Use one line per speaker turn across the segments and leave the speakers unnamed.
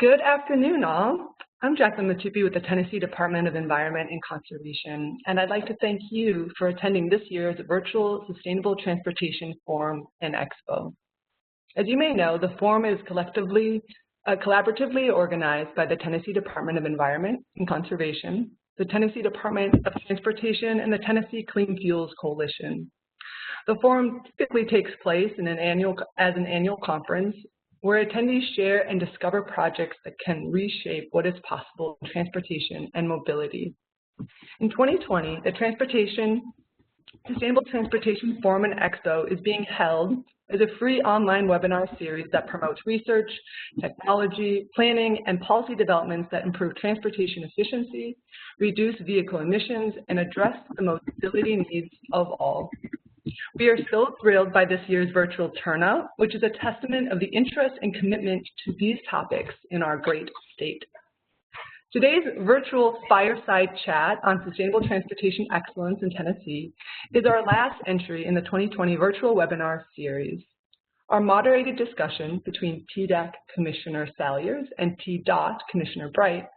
Good afternoon, all. I'm Jacqueline Matupi with the Tennessee Department of Environment and Conservation, and I'd like to thank you for attending this year's virtual Sustainable Transportation Forum and Expo. As you may know, the forum is collaboratively organized by the Tennessee Department of Environment and Conservation, the Tennessee Department of Transportation, and the Tennessee Clean Fuels Coalition. The forum typically takes place as an annual conference where attendees share and discover projects that can reshape what is possible in transportation and mobility. In 2020, the Sustainable Transportation Forum and Expo is being held as a free online webinar series that promotes research, technology, planning, and policy developments that improve transportation efficiency, reduce vehicle emissions, and address the mobility needs of all. We are so thrilled by this year's virtual turnout, which is a testament of the interest and commitment to these topics in our great state. Today's virtual fireside chat on sustainable transportation excellence in Tennessee is our last entry in the 2020 virtual webinar series. Our moderated discussion between TDEC Commissioner Salyers and TDOT Commissioner Bright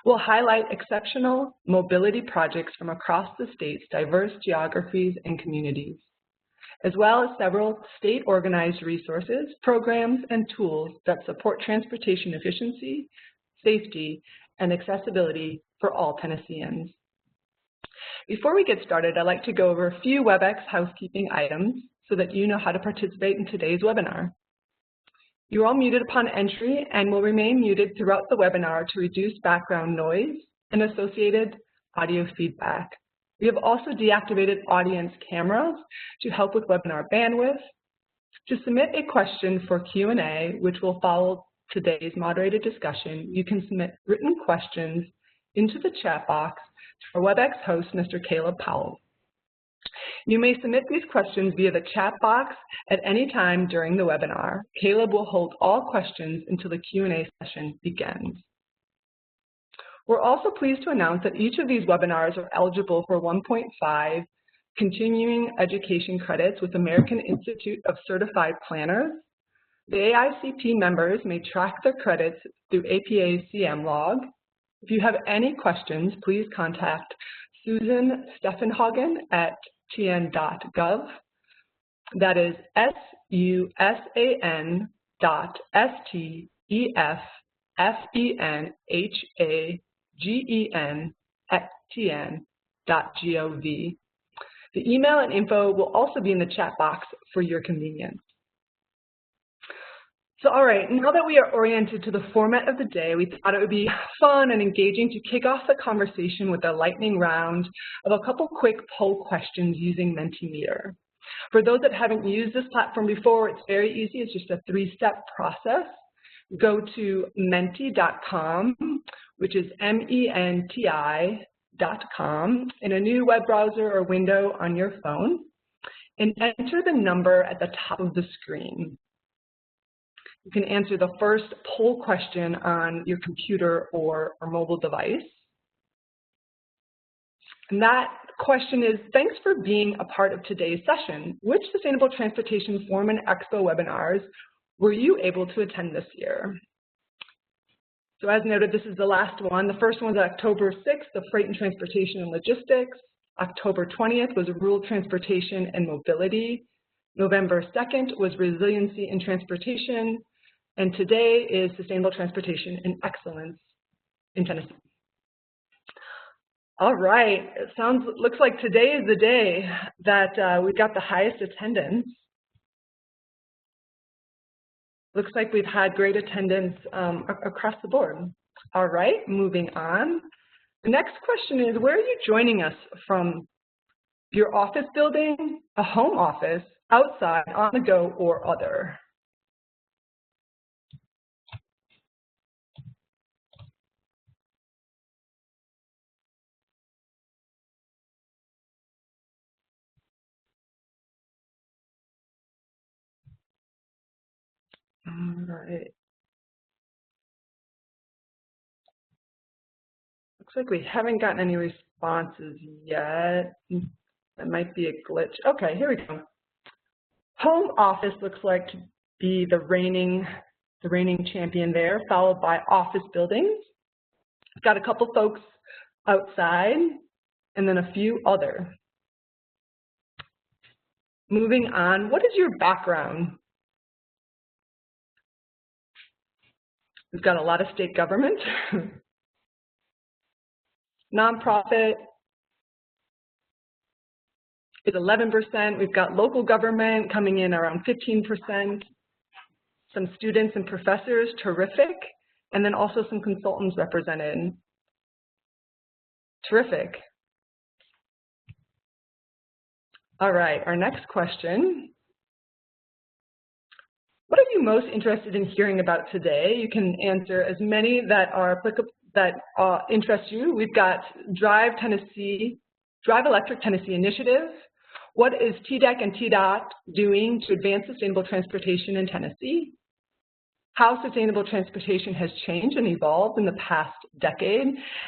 will highlight exceptional mobility projects from across the state's diverse geographies and communities, as well as several state-organized resources, programs, and tools that support transportation efficiency, safety, and accessibility for all Tennesseans. Before we get started, I'd like to go over a few WebEx housekeeping items so that you know how to participate in today's webinar. You're all muted upon entry and will remain muted throughout the webinar to reduce background noise and associated audio feedback. We have also deactivated audience cameras to help with webinar bandwidth. To submit a question for Q&A, which will follow today's moderated discussion, you can submit written questions into the chat box to our WebEx host, Mr. Caleb Powell. You may submit these questions via the chat box at any time during the webinar. Caleb will hold all questions until the Q&A session begins. We're also pleased to announce that each of these webinars are eligible for 1.5 continuing education credits with American Institute of Certified Planners. The AICP members may track their credits through APA's CM log. If you have any questions, please contact Susan Steffenhagen at tn.gov. That is SUSANDOTSTEFFENHAGEN@tn.gov. The email and info will also be in the chat box for your convenience. So all right, now that we are oriented to the format of the day, we thought it would be fun and engaging to kick off the conversation with a lightning round of a couple quick poll questions using Mentimeter. For those that haven't used this platform before, it's very easy. It's just a three-step process. Go to menti.com, which is MENTI.com, in a new web browser or window on your phone, and enter the number at the top of the screen. You can answer the first poll question on your computer or mobile device. And that question is, thanks for being a part of today's session. Which Sustainable Transportation Forum and Expo webinars were you able to attend this year? So as noted, this is the last one. The first one was October 6th, the Freight and Transportation and Logistics. October 20th was Rural Transportation and Mobility. November 2nd was Resiliency in Transportation. And today is Sustainable Transportation and Excellence in Tennessee. All right, looks like today is the day that we got the highest attendance. Looks like we've had great attendance across the board. All right, moving on. The next question is, where are you joining us from? Your office building, a home office, outside, on the go, or other? All right. Looks like we haven't gotten any responses yet. That might be a glitch. Okay, here we go. Home office looks like to be the reigning the reigning champion there, followed by office buildings. Got a couple folks outside, and then a few other. Moving on, what is your background? We've got a lot of state government, nonprofit is 11%. We've got local government coming in around 15%. Some students and professors, terrific. And then also some consultants represented. Terrific. All right, our next question. What are you most interested in hearing about today? You can answer as many that are applicable, that interest you. We've got Drive Electric Tennessee Initiative. What is TDEC and TDOT doing to advance sustainable transportation in Tennessee? How sustainable transportation has changed and evolved in the past decade,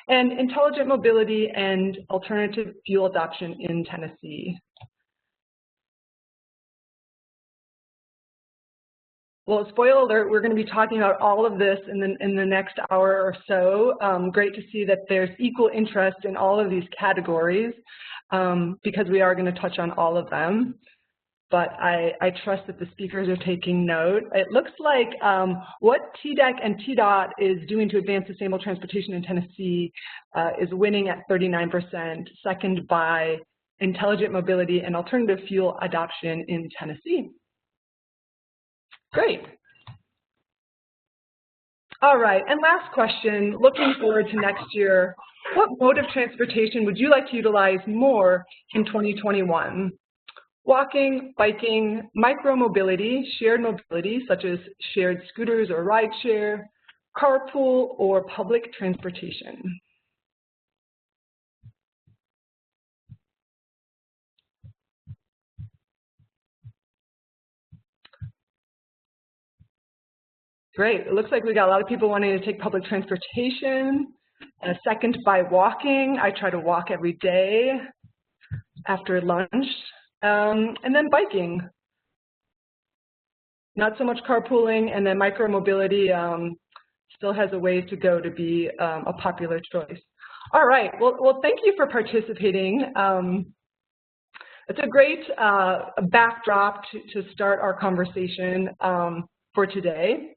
and intelligent mobility and alternative fuel adoption in Tennessee. Well, spoiler alert, we're going to be talking about all of this in the next hour or so. Great to see that there's equal interest in all of these categories because we are going to touch on all of them. But I trust that the speakers are taking note. It looks like what TDEC and TDOT is doing to advance sustainable transportation in Tennessee is winning at 39%, second by intelligent mobility and alternative fuel adoption in Tennessee. Great. All right, and last question, looking forward to next year, what mode of transportation would you like to utilize more in 2021? Walking, biking, micromobility, shared mobility, such as shared scooters or rideshare, carpool, or public transportation. Great, it looks like we got a lot of people wanting to take public transportation. Second by walking, I try to walk every day after lunch. And then biking. Not so much carpooling, and then micromobility still has a ways to go to be a popular choice. All right, well thank you for participating. It's a great backdrop to start our conversation for today.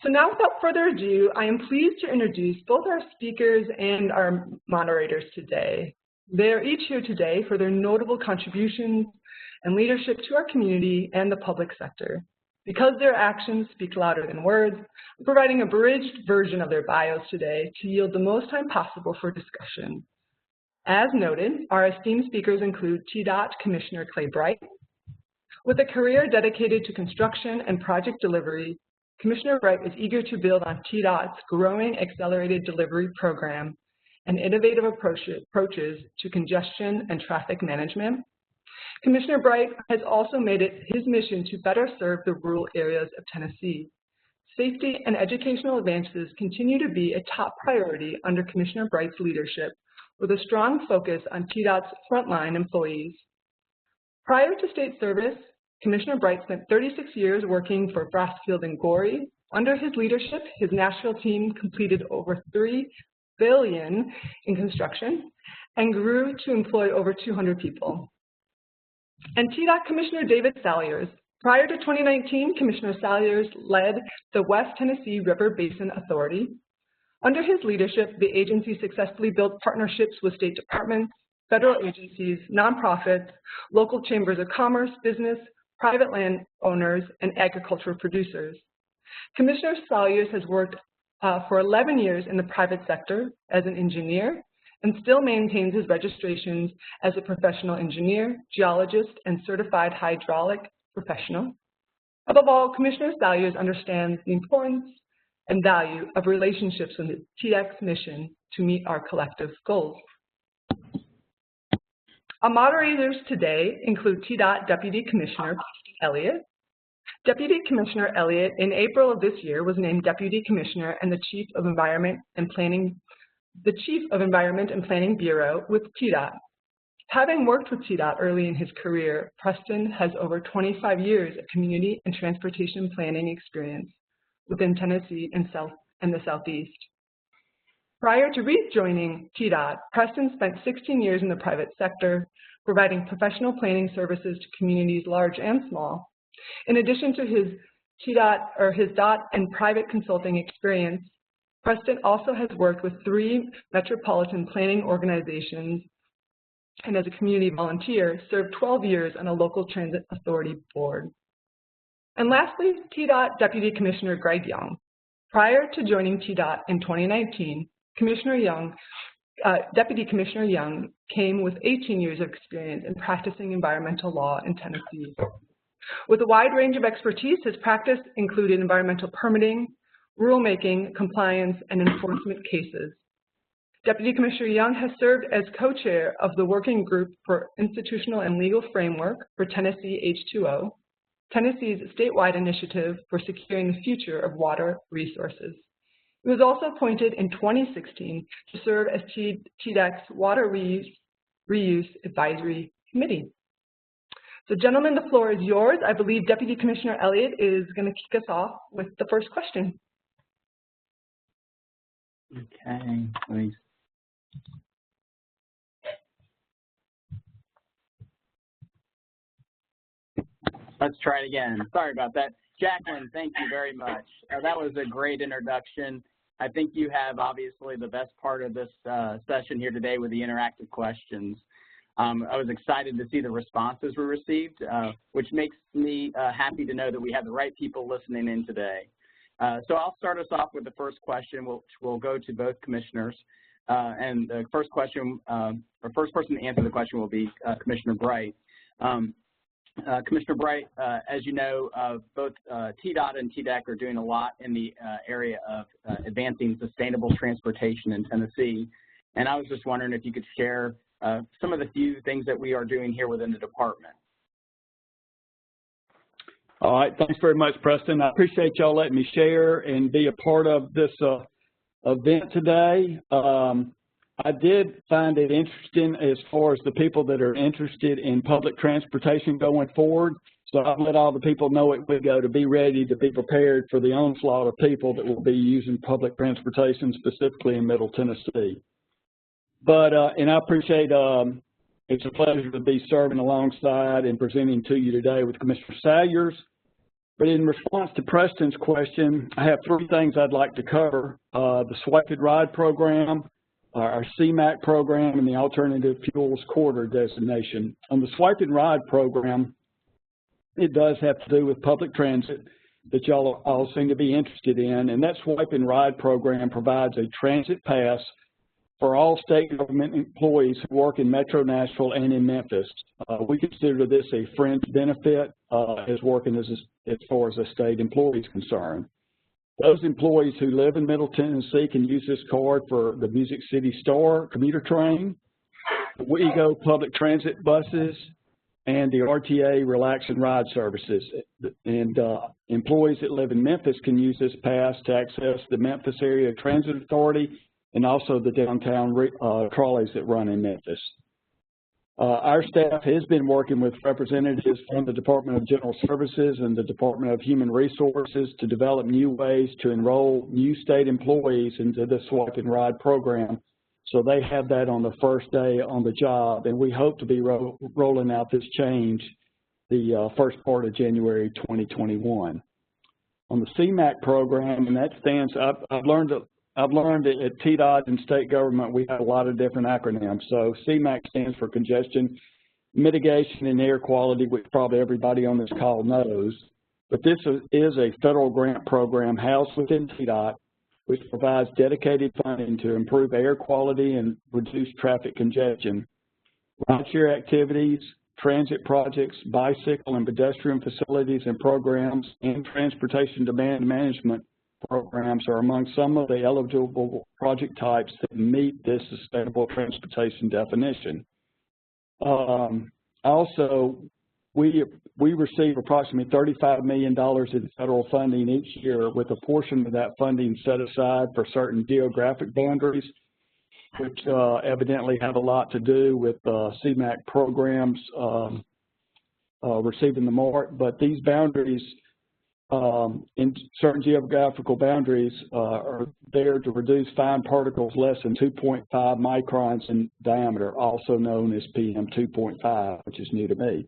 So now, without further ado, I am pleased to introduce both our speakers and our moderators today. They're each here today for their notable contributions and leadership to our community and the public sector. Because their actions speak louder than words, I'm providing a abridged version of their bios today to yield the most time possible for discussion. As noted, our esteemed speakers include TDOT Commissioner Clay Bright. With a career dedicated to construction and project delivery, Commissioner Bright is eager to build on TDOT's growing accelerated delivery program and innovative approaches to congestion and traffic management. Commissioner Bright has also made it his mission to better serve the rural areas of Tennessee. Safety and educational advances continue to be a top priority under Commissioner Bright's leadership, with a strong focus on TDOT's frontline employees. Prior to state service, Commissioner Bright spent 36 years working for Brasfield and Gorey. Under his leadership, his national team completed over $3 billion in construction and grew to employ over 200 people. And TDOT Commissioner David Salyers. Prior to 2019, Commissioner Salyers led the West Tennessee River Basin Authority. Under his leadership, the agency successfully built partnerships with state departments, federal agencies, nonprofits, local chambers of commerce, business, private landowners, and agricultural producers. Commissioner Salyers has worked for 11 years in the private sector as an engineer and still maintains his registrations as a professional engineer, geologist, and certified hydraulic professional. Above all, Commissioner Salyers understands the importance and value of relationships with the TDEC's mission to meet our collective goals. Our moderators today include TDOT Deputy Commissioner Elliott. Deputy Commissioner Elliott, in April of this year, was named Deputy Commissioner and the Chief of Environment and Planning Bureau with TDOT. Having worked with TDOT early in his career, Preston has over 25 years of community and transportation planning experience, within Tennessee and the Southeast. Prior to rejoining TDOT, Preston spent 16 years in the private sector, providing professional planning services to communities large and small. In addition to his DOT and private consulting experience, Preston also has worked with 3 metropolitan planning organizations and as a community volunteer, served 12 years on a local transit authority board. And lastly, TDOT Deputy Commissioner Greg Young. Prior to joining TDOT in 2019, Deputy Commissioner Young came with 18 years of experience in practicing environmental law in Tennessee. With a wide range of expertise, his practice included environmental permitting, rulemaking, compliance, and enforcement cases. Deputy Commissioner Young has served as co-chair of the Working Group for Institutional and Legal Framework for Tennessee H2O, Tennessee's statewide initiative for securing the future of water resources. He was also appointed in 2016 to serve as TDEC's Water Reuse Advisory Committee. So gentlemen, the floor is yours. I believe Deputy Commissioner Elliott is going to kick us off with the first question.
Okay, please. Let's try it again. Sorry about that. Jacqueline, thank you very much. That was a great introduction. I think you have obviously the best part of this session here today with the interactive questions. I was excited to see the responses we received, which makes me happy to know that we have the right people listening in today. So I'll start us off with the first question, which will go to both commissioners. And the first question, or first person to answer the question will be Commissioner Bright. Commissioner Bright, as you know, both TDOT and TDEC are doing a lot in the area of advancing sustainable transportation in Tennessee. And I was just wondering if you could share some of the few things that we are doing here within the department.
All right, thanks very much, Preston. I appreciate y'all letting me share and be a part of this event today. I did find it interesting as far as the people that are interested in public transportation going forward. So I've let all the people know it we go to be ready to be prepared for the onslaught of people that will be using public transportation, specifically in Middle Tennessee. But, and I appreciate, it's a pleasure to be serving alongside and presenting to you today with Commissioner Salyers. But in response to Preston's question, I have 3 things I'd like to cover. The Swipe and Ride program, our CMAQ program, and the Alternative Fuels Corridor designation. On the Swipe and Ride program, it does have to do with public transit that y'all all seem to be interested in, and that Swipe and Ride program provides a transit pass for all state government employees who work in Metro Nashville and in Memphis. We consider this a fringe benefit as working as far as a state employee is concerned. Those employees who live in Middle Tennessee can use this card for the Music City Star commuter train, the WeGo public transit buses, and the RTA Relax and Ride services. And employees that live in Memphis can use this pass to access the Memphis Area Transit Authority and also the downtown trolleys that run in Memphis. Our staff has been working with representatives from the Department of General Services and the Department of Human Resources to develop new ways to enroll new state employees into the Swipe and Ride program. So they have that on the first day on the job, and we hope to be rolling out this change the first part of January 2021. On the CMAQ program, and that stands up, I've learned at TDOT and state government, we have a lot of different acronyms. So CMAQ stands for Congestion Mitigation and Air Quality, which probably everybody on this call knows. But this is a federal grant program housed within TDOT, which provides dedicated funding to improve air quality and reduce traffic congestion. Rideshare activities, transit projects, bicycle and pedestrian facilities and programs, and transportation demand management programs are among some of the eligible project types that meet this sustainable transportation definition. Also, we receive approximately $35 million in federal funding each year, with a portion of that funding set aside for certain geographic boundaries, which evidently have a lot to do with CMAQ programs receiving the mark. But these boundaries in certain geographical boundaries are there to reduce fine particles less than 2.5 microns in diameter, also known as PM 2.5, which is new to me.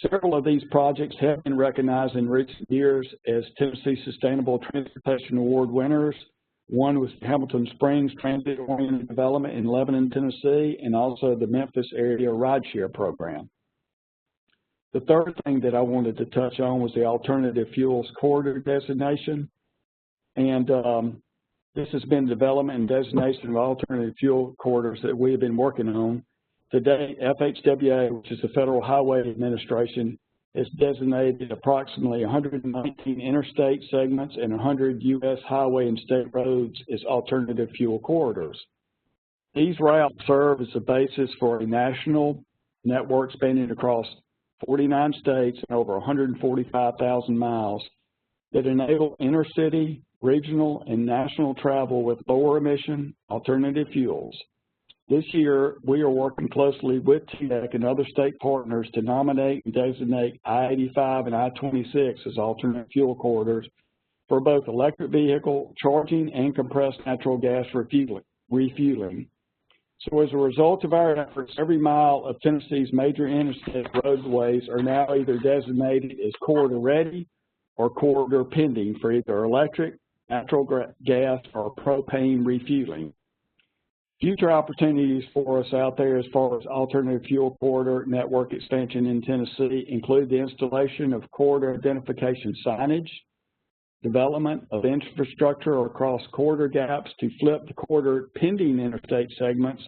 Several of these projects have been recognized in recent years as Tennessee Sustainable Transportation Award winners. One was Hamilton Springs Transit-Oriented Development in Lebanon, Tennessee, and also the Memphis Area Rideshare Program. The third thing that I wanted to touch on was the Alternative Fuels Corridor designation. And this has been development and designation of alternative fuel corridors that we have been working on. Today, FHWA, which is the Federal Highway Administration, has designated approximately 119 interstate segments and 100 U.S. highway and state roads as alternative fuel corridors. These routes serve as the basis for a national network spanning across 49 states and over 145,000 miles that enable intercity, regional, and national travel with lower emission alternative fuels. This year, we are working closely with TDEC and other state partners to nominate and designate I-85 and I-26 as alternate fuel corridors for both electric vehicle charging and compressed natural gas refueling. So as a result of our efforts, every mile of Tennessee's major interstate roadways are now either designated as corridor ready or corridor pending for either electric, natural gas, or propane refueling. Future opportunities for us out there as far as alternative fuel corridor network expansion in Tennessee include the installation of corridor identification signage, development of infrastructure across corridor gaps to flip the corridor pending interstate segments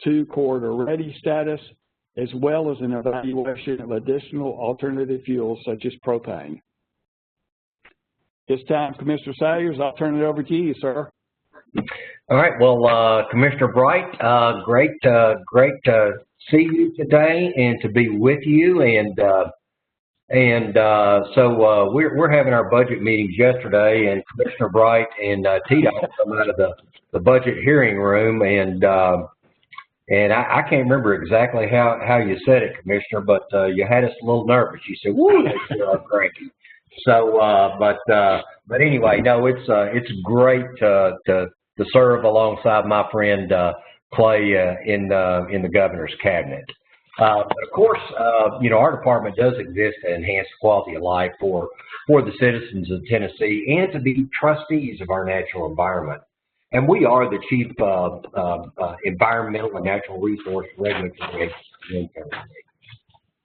to corridor ready status, as well as an evaluation of additional alternative fuels such as propane. This time, Commissioner Salyers, I'll turn it over to you, sir.
All right. Well, Commissioner Bright, great to see you today and to be with you. So we're having our budget meetings yesterday, and Commissioner Bright and TDOT come out of the budget hearing room, and I can't remember exactly how you said it, Commissioner, but you had us a little nervous. You said, "Woo, they sure are cranky." So, but anyway, no, it's great to serve alongside my friend Clay in the governor's cabinet. But of course, you know, our department does exist to enhance quality of life for the citizens of Tennessee and to be trustees of our natural environment. And we are the chief environmental and natural resource regulatory agency in Tennessee.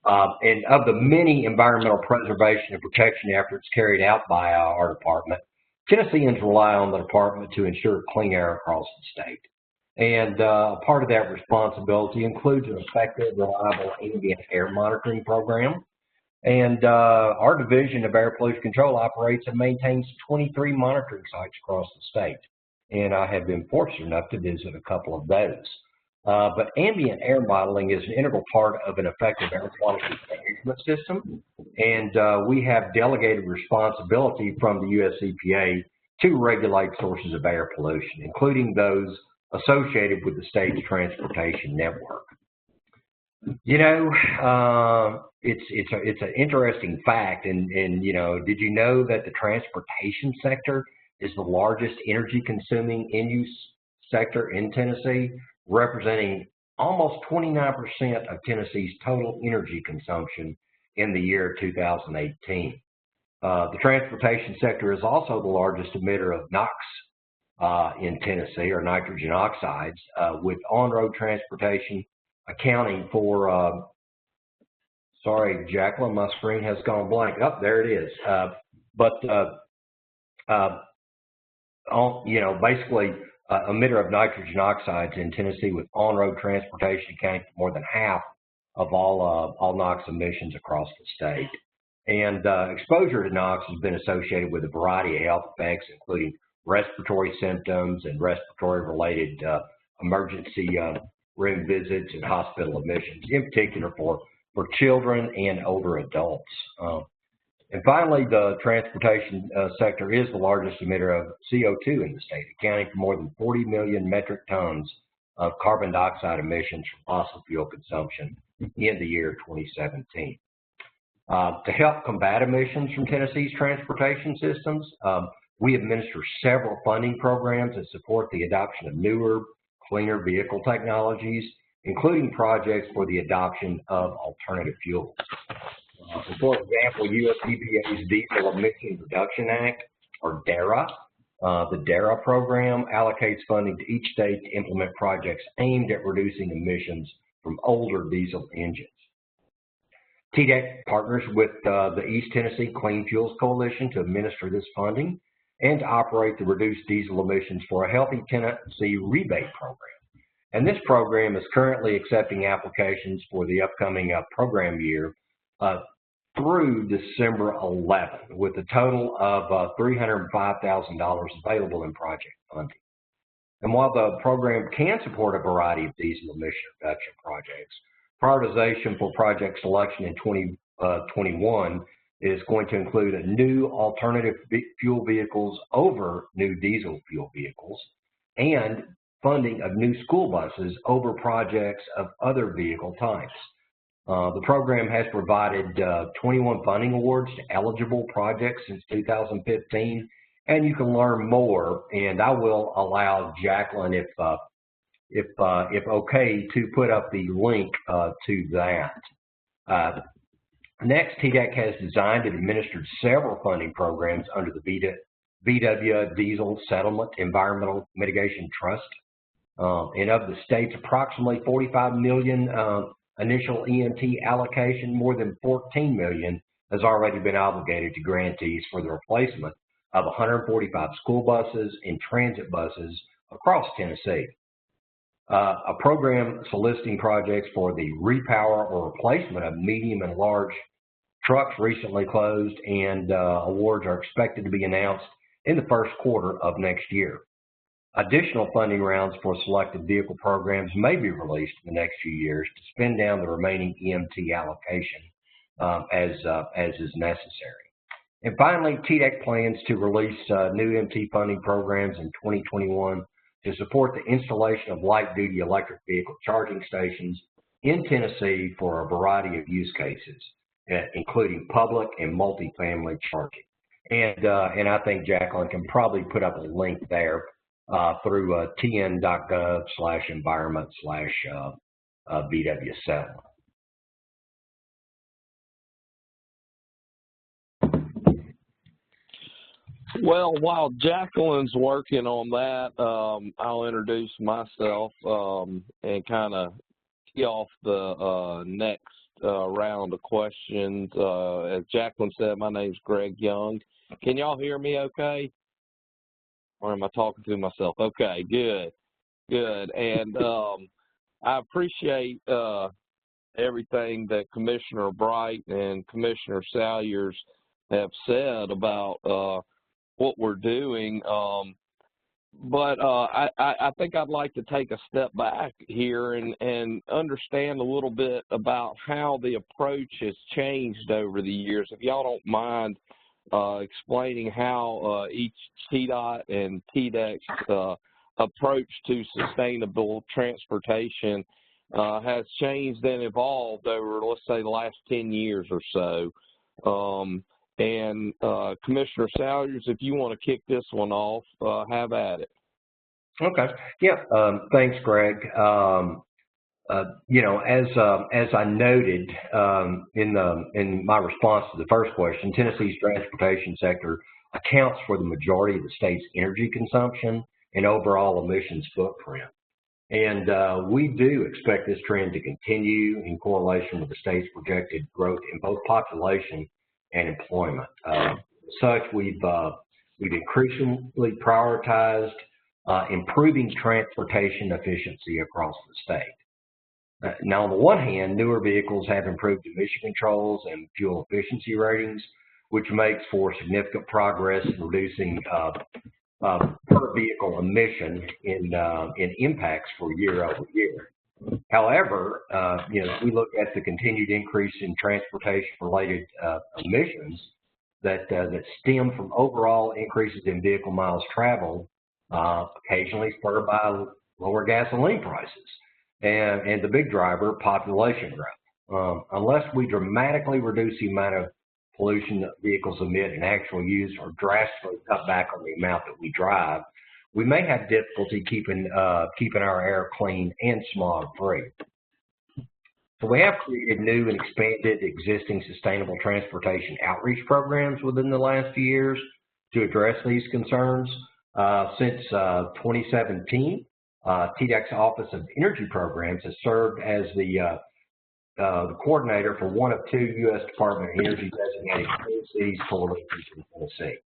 And of the many environmental preservation and protection efforts carried out by our department, Tennesseans rely on the department to ensure clean air across the state. And part of that responsibility includes an effective, reliable ambient air monitoring program. And our Division of Air Pollution Control operates and maintains 23 monitoring sites across the state. And I have been fortunate enough to visit a couple of those. But ambient air modeling is an integral part of an effective air quality management system. And we have delegated responsibility from the U.S. EPA to regulate sources of air pollution, including those associated with the state's transportation network. You know, it's an interesting fact, and you know, did you know that the transportation sector is the largest energy consuming end-use sector in Tennessee, representing almost 29% of Tennessee's total energy consumption in the year 2018. The transportation sector is also the largest emitter of NOx in Tennessee, or nitrogen oxides, with on-road transportation accounting for, sorry, Jacqueline, my screen has gone blank. Oh, there it is. You know, basically, emitter of nitrogen oxides in Tennessee with on-road transportation accounting for more than half of all NOx emissions across the state. And exposure to NOx has been associated with a variety of health effects, including respiratory symptoms and respiratory-related emergency room visits and hospital admissions, in particular for children and older adults. And finally, the transportation sector is the largest emitter of CO2 in the state, accounting for more than 40 million metric tons of carbon dioxide emissions from fossil fuel consumption in the year 2017. To help combat emissions from Tennessee's transportation systems, we administer several funding programs that support the adoption of newer, cleaner vehicle technologies, including projects for the adoption of alternative fuels. For example, U.S. EPA's Diesel Emission Reduction Act, or DARA, the DARA program allocates funding to each state to implement projects aimed at reducing emissions from older diesel engines. TDEC partners with the East Tennessee Clean Fuels Coalition to administer this funding and to operate the Reduced Diesel Emissions for a Healthy Tennessee rebate program. And this program is currently accepting applications for the upcoming program year through December 11, with a total of $305,000 available in project funding. And while the program can support a variety of diesel emission reduction projects, prioritization for project selection in 2021 is going to include a new alternative fuel vehicles over new diesel fuel vehicles and funding of new school buses over projects of other vehicle types. The program has provided 21 funding awards to eligible projects since 2015, and you can learn more. And I will allow Jacqueline, if okay, to put up the link to that. Next, TDEC has designed and administered several funding programs under the VW Diesel Settlement Environmental Mitigation Trust. And of the state's approximately $45 million initial EMT allocation, more than $14 million has already been obligated to grantees for the replacement of 145 school buses and transit buses across Tennessee. A program soliciting projects for the repower or replacement of medium and large trucks recently closed, and awards are expected to be announced in the first quarter of next year. Additional funding rounds for selected vehicle programs may be released in the next few years to spend down the remaining EMT allocation as is necessary. And finally, TDEC plans to release new EMT funding programs in 2021 to support the installation of light-duty electric vehicle charging stations in Tennessee for a variety of use cases, including public and multifamily charging. And I think Jacqueline can probably put up a link there through tn.gov/environment/VW7.
Well, while Jacqueline's working on that, I'll introduce myself and kind of key off the next round of questions. As Jacqueline said, my name's Greg Young. Can y'all hear me okay? Or am I talking to myself? Okay, good. And I appreciate everything that Commissioner Bright and Commissioner Salyers have said about what we're doing. But I think I'd like to take a step back here and understand a little bit about how the approach has changed over the years. If y'all don't mind explaining how each TDOT and TDEC approach to sustainable transportation has changed and evolved over, let's say, the last 10 years or so. Commissioner Salyers, if you want to kick this one off, have at it.
Okay. Yeah. Thanks, Greg. You know, as I noted in my response to the first question, Tennessee's transportation sector accounts for the majority of the state's energy consumption and overall emissions footprint. And we do expect this trend to continue in correlation with the state's projected growth in both population and employment. Such, we've increasingly prioritized improving transportation efficiency across the state. Now, on the one hand, newer vehicles have improved emission controls and fuel efficiency ratings, which makes for significant progress in reducing per vehicle emission in impacts for year over year. However, you know, if we look at the continued increase in transportation-related emissions that stem from overall increases in vehicle miles traveled, occasionally spurred by lower gasoline prices. And the big driver, population growth. Unless we dramatically reduce the amount of pollution that vehicles emit in actual use or drastically cut back on the amount that we drive, we may have difficulty keeping our air clean and smog-free. So we have created new and expanded existing sustainable transportation outreach programs within the last few years to address these concerns. Since 2017, TDEC's Office of Energy Programs has served as the coordinator for one of two U.S. Department of Energy designated Clean Cities coalitions in Tennessee.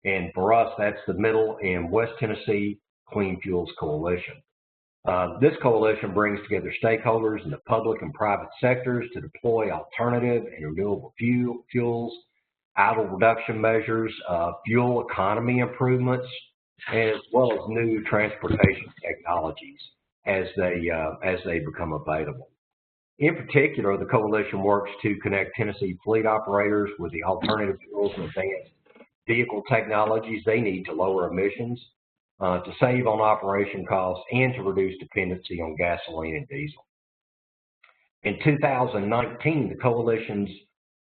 And for us, that's the Middle and West Tennessee Clean Fuels Coalition. This coalition brings together stakeholders in the public and private sectors to deploy alternative and renewable fuels, idle reduction measures, fuel economy improvements, as well as new transportation technologies as they become available. In particular, the coalition works to connect Tennessee fleet operators with the alternative fuels and advanced vehicle technologies they need to lower emissions, to save on operation costs, and to reduce dependency on gasoline and diesel. In 2019, the coalition's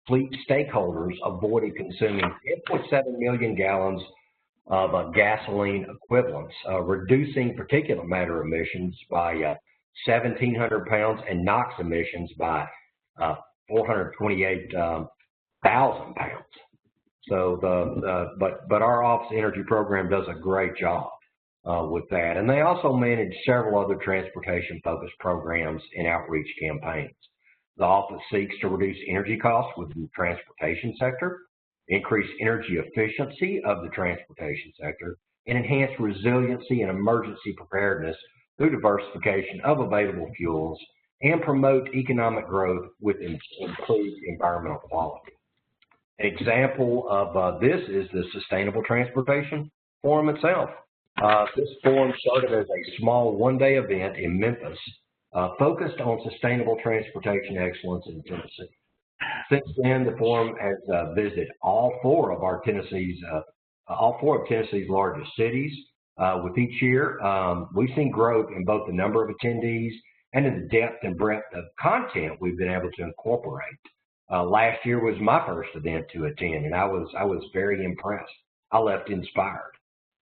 fleet stakeholders avoided consuming 10.7 million gallons of gasoline equivalents, reducing particulate matter emissions by 1,700 pounds and NOx emissions by 428,000 pounds. So but our Office of Energy program does a great job with that. And they also manage several other transportation-focused programs and outreach campaigns. The office seeks to reduce energy costs within the transportation sector, increase energy efficiency of the transportation sector, and enhance resiliency and emergency preparedness through diversification of available fuels, and promote economic growth with improved environmental quality. An example of this is the Sustainable Transportation Forum itself. This forum started as a small one-day event in Memphis, focused on sustainable transportation excellence in Tennessee. Since then, the forum has visited all four of Tennessee's largest cities. With each year, we've seen growth in both the number of attendees and in the depth and breadth of content we've been able to incorporate. Last year was my first event to attend, and I was very impressed. I left inspired.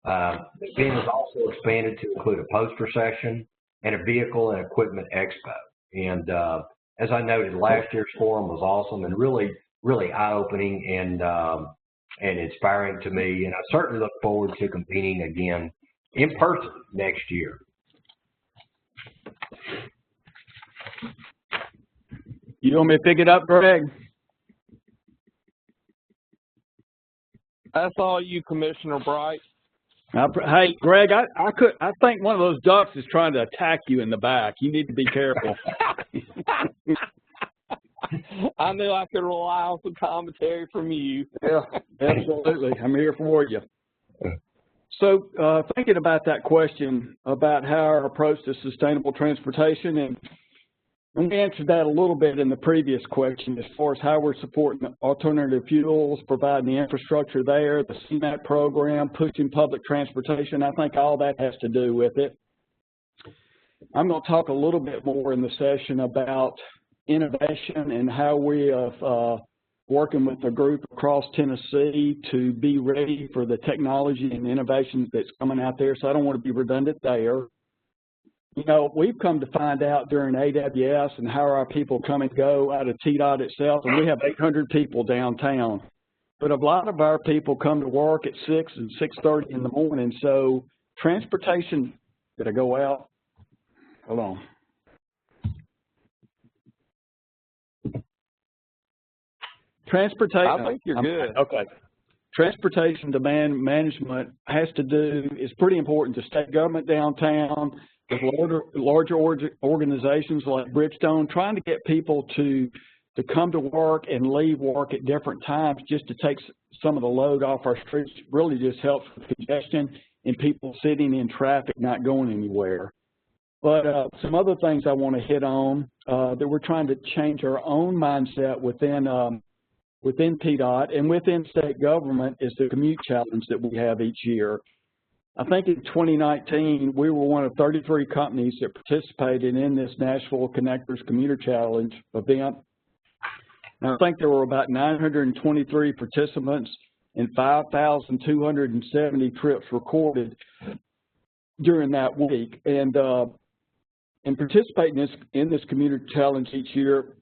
The event has also expanded to include a poster session and a vehicle and equipment expo. And as I noted, last year's forum was awesome and really eye-opening and inspiring to me. And I certainly look forward to competing again in person next year.
You want me to pick it up, Greg?
That's all you, Commissioner Bright.
Hey, Greg, I think one of those ducks is trying to attack you in the back. You need to be careful.
I knew I could rely on some commentary from you.
Yeah, absolutely. I'm here for you. So thinking about that question about how our approach to sustainable transportation, and we answered that a little bit in the previous question as far as how we're supporting alternative fuels, providing the infrastructure there, the CMAT program, pushing public transportation. I think all that has to do with it. I'm going to talk a little bit more in the session about innovation and how we are working with a group across Tennessee to be ready for the technology and innovation that's coming out there. So I don't want to be redundant there. You know, we've come to find out during AWS and how our people come and go out of TDOT itself, and we have 800 people downtown. But a lot of our people come to work at 6 and 6:30 in the morning. So transportation, did I go out? Hold on. Transportation.
I think you're good.
Okay. Transportation demand management is pretty important to state government downtown, with larger organizations like Bridgestone, trying to get people to come to work and leave work at different times just to take some of the load off our streets. Really just helps with congestion and people sitting in traffic not going anywhere. But some other things I want to hit on that we're trying to change our own mindset within TDOT and within state government is the commute challenge that we have each year. I think in 2019, we were one of 33 companies that participated in this Nashville Connectors Commuter Challenge event Now, I think there were about 923 participants and 5,270 trips recorded during that week. And participating in this community challenge each year,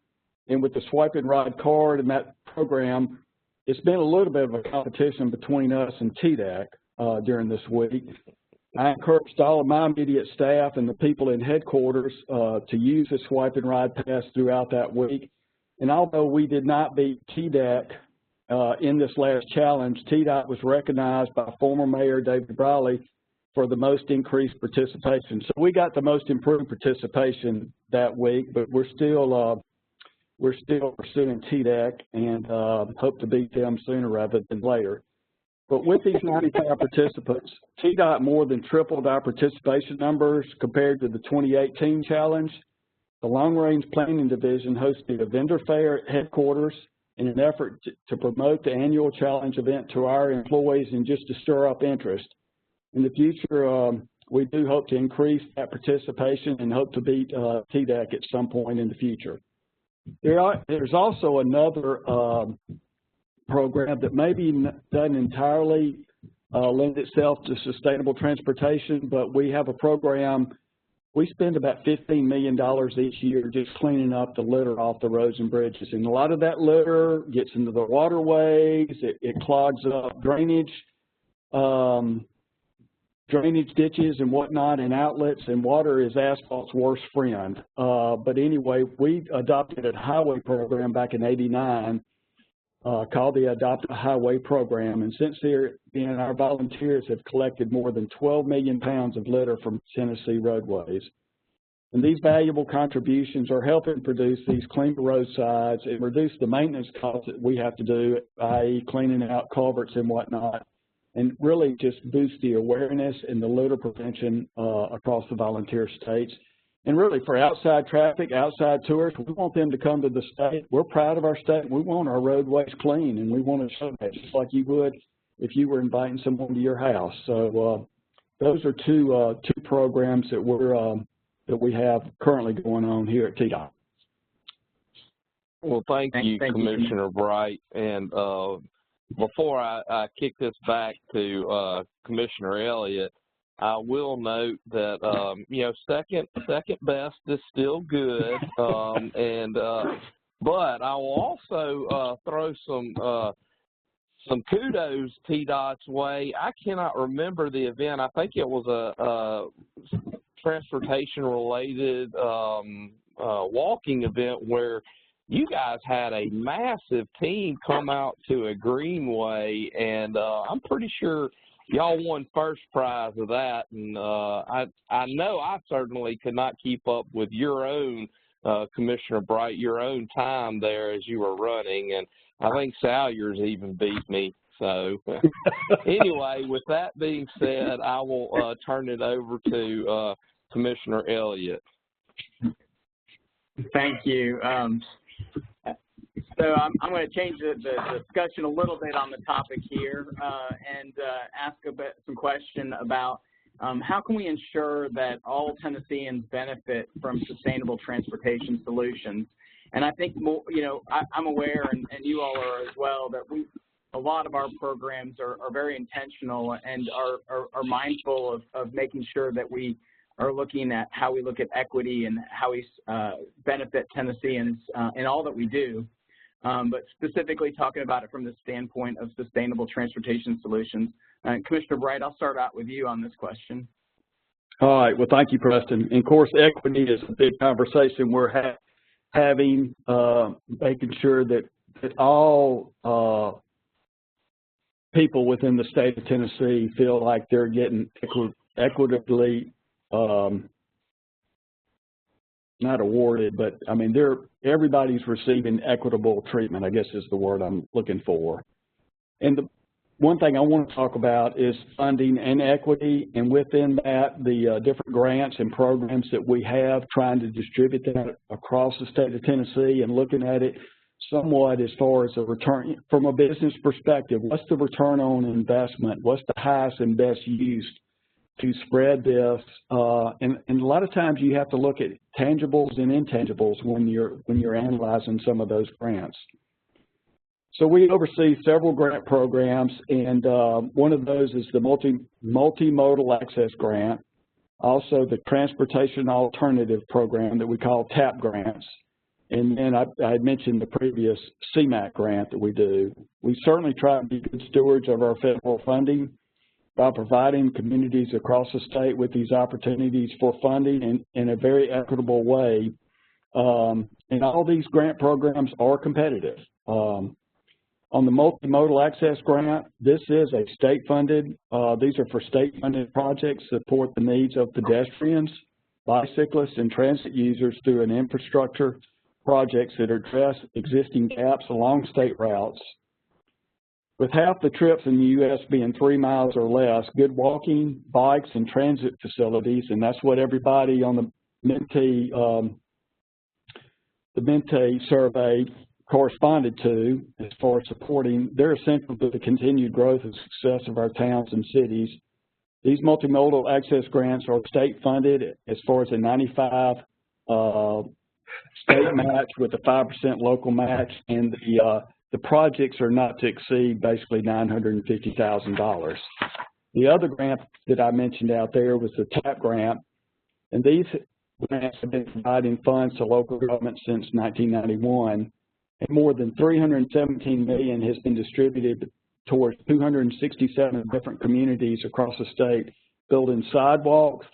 and with the Swipe and Ride card and that program, it's been a little bit of a competition between us and TDEC during this week. I encouraged all of my immediate staff and the people in headquarters to use the Swipe and Ride pass throughout that week. And although we did not beat TDEC in this last challenge, TDOT was recognized by former Mayor David Briley for the most increased participation. So we got the most improved participation that week, but we're still pursuing TDEC and hope to beat them sooner rather than later. But with these 95 participants, TDOT more than tripled our participation numbers compared to the 2018 challenge. The Long Range Planning Division hosted a vendor fair at headquarters in an effort to promote the annual challenge event to our employees and just to stir up interest. In the future, we do hope to increase that participation and hope to beat TDEC at some point in the future. There's also another program that maybe doesn't entirely lend itself to sustainable transportation, but we have a program. We spend about $15 million each year just cleaning up the litter off the roads and bridges. And a lot of that litter gets into the waterways, it clogs up drainage ditches and whatnot and outlets, and water is asphalt's worst friend. But anyway, we adopted a highway program back in '89 called the Adopt a Highway Program. And since then, our volunteers have collected more than 12 million pounds of litter from Tennessee roadways. And these valuable contributions are helping produce these cleaner roadsides and reduce the maintenance costs that we have to do, i.e. cleaning out culverts and whatnot, and really just boost the awareness and the litter prevention across the volunteer states. And really for outside traffic, outside tourists, we want them to come to the state. We're proud of our state. We want our roadways clean, and we want to show that just like you would if you were inviting someone to your house. So those are two programs that we have currently going on here at TDOT.
Well, thank you, Commissioner Bright. And before I kick this back to Commissioner Elliott, I will note that second best is still good, but I will also throw some kudos TDOT's way. I cannot remember the event. I think it was a transportation related walking event where you guys had a massive team come out to a greenway, and I'm pretty sure y'all won first prize of that. And I know I certainly could not keep up with your own, Commissioner Bright, your own time there as you were running, and I think Salyers even beat me. So anyway, with that being said, I will turn it over to Commissioner Elliott.
Thank you. So I'm going to change the discussion a little bit on the topic here and ask some question about how can we ensure that all Tennesseans benefit from sustainable transportation solutions. And I think, I'm aware, and you all are as well, that a lot of our programs are very intentional and are mindful of making sure that we are looking at how we look at equity and how we benefit Tennesseans in all that we do. But specifically talking about it from the standpoint of sustainable transportation solutions. Commissioner Bright, I'll start out with you on this question.
All right. Well, thank you, Preston. And of course, equity is a big conversation we're having, making sure that all people within the state of Tennessee feel like they're getting equitably not awarded, but I mean, everybody's receiving equitable treatment, I guess is the word I'm looking for. And the one thing I want to talk about is funding and equity, and within that, the different grants and programs that we have, trying to distribute that across the state of Tennessee and looking at it somewhat as far as a return from a business perspective. What's the return on investment? What's the highest and best use to spread this? And a lot of times you have to look at tangibles and intangibles when you're analyzing some of those grants. So we oversee several grant programs, and one of those is the Multimodal Access Grant, also the Transportation Alternative Program that we call TAP grants, and then I had mentioned the previous CMAQ grant that we do. We certainly try to be good stewards of our federal funding by providing communities across the state with these opportunities for funding in a very equitable way. And all these grant programs are competitive. On the Multimodal Access Grant, this is a state-funded, these are for state-funded projects that support the needs of pedestrians, bicyclists, and transit users through an infrastructure projects that address existing gaps along state routes. With half the trips in the U.S. being 3 miles or less, good walking, bikes, and transit facilities, and that's what everybody on the Mentee survey corresponded to as far as supporting, they're essential to the continued growth and success of our towns and cities. These multimodal access grants are state funded as far as a 95 state match with a 5% local match, and the projects are not to exceed basically $950,000. The other grant that I mentioned out there was the TAP grant, and these grants have been providing funds to local governments since 1991. And more than $317 million has been distributed towards 267 different communities across the state, building sidewalks,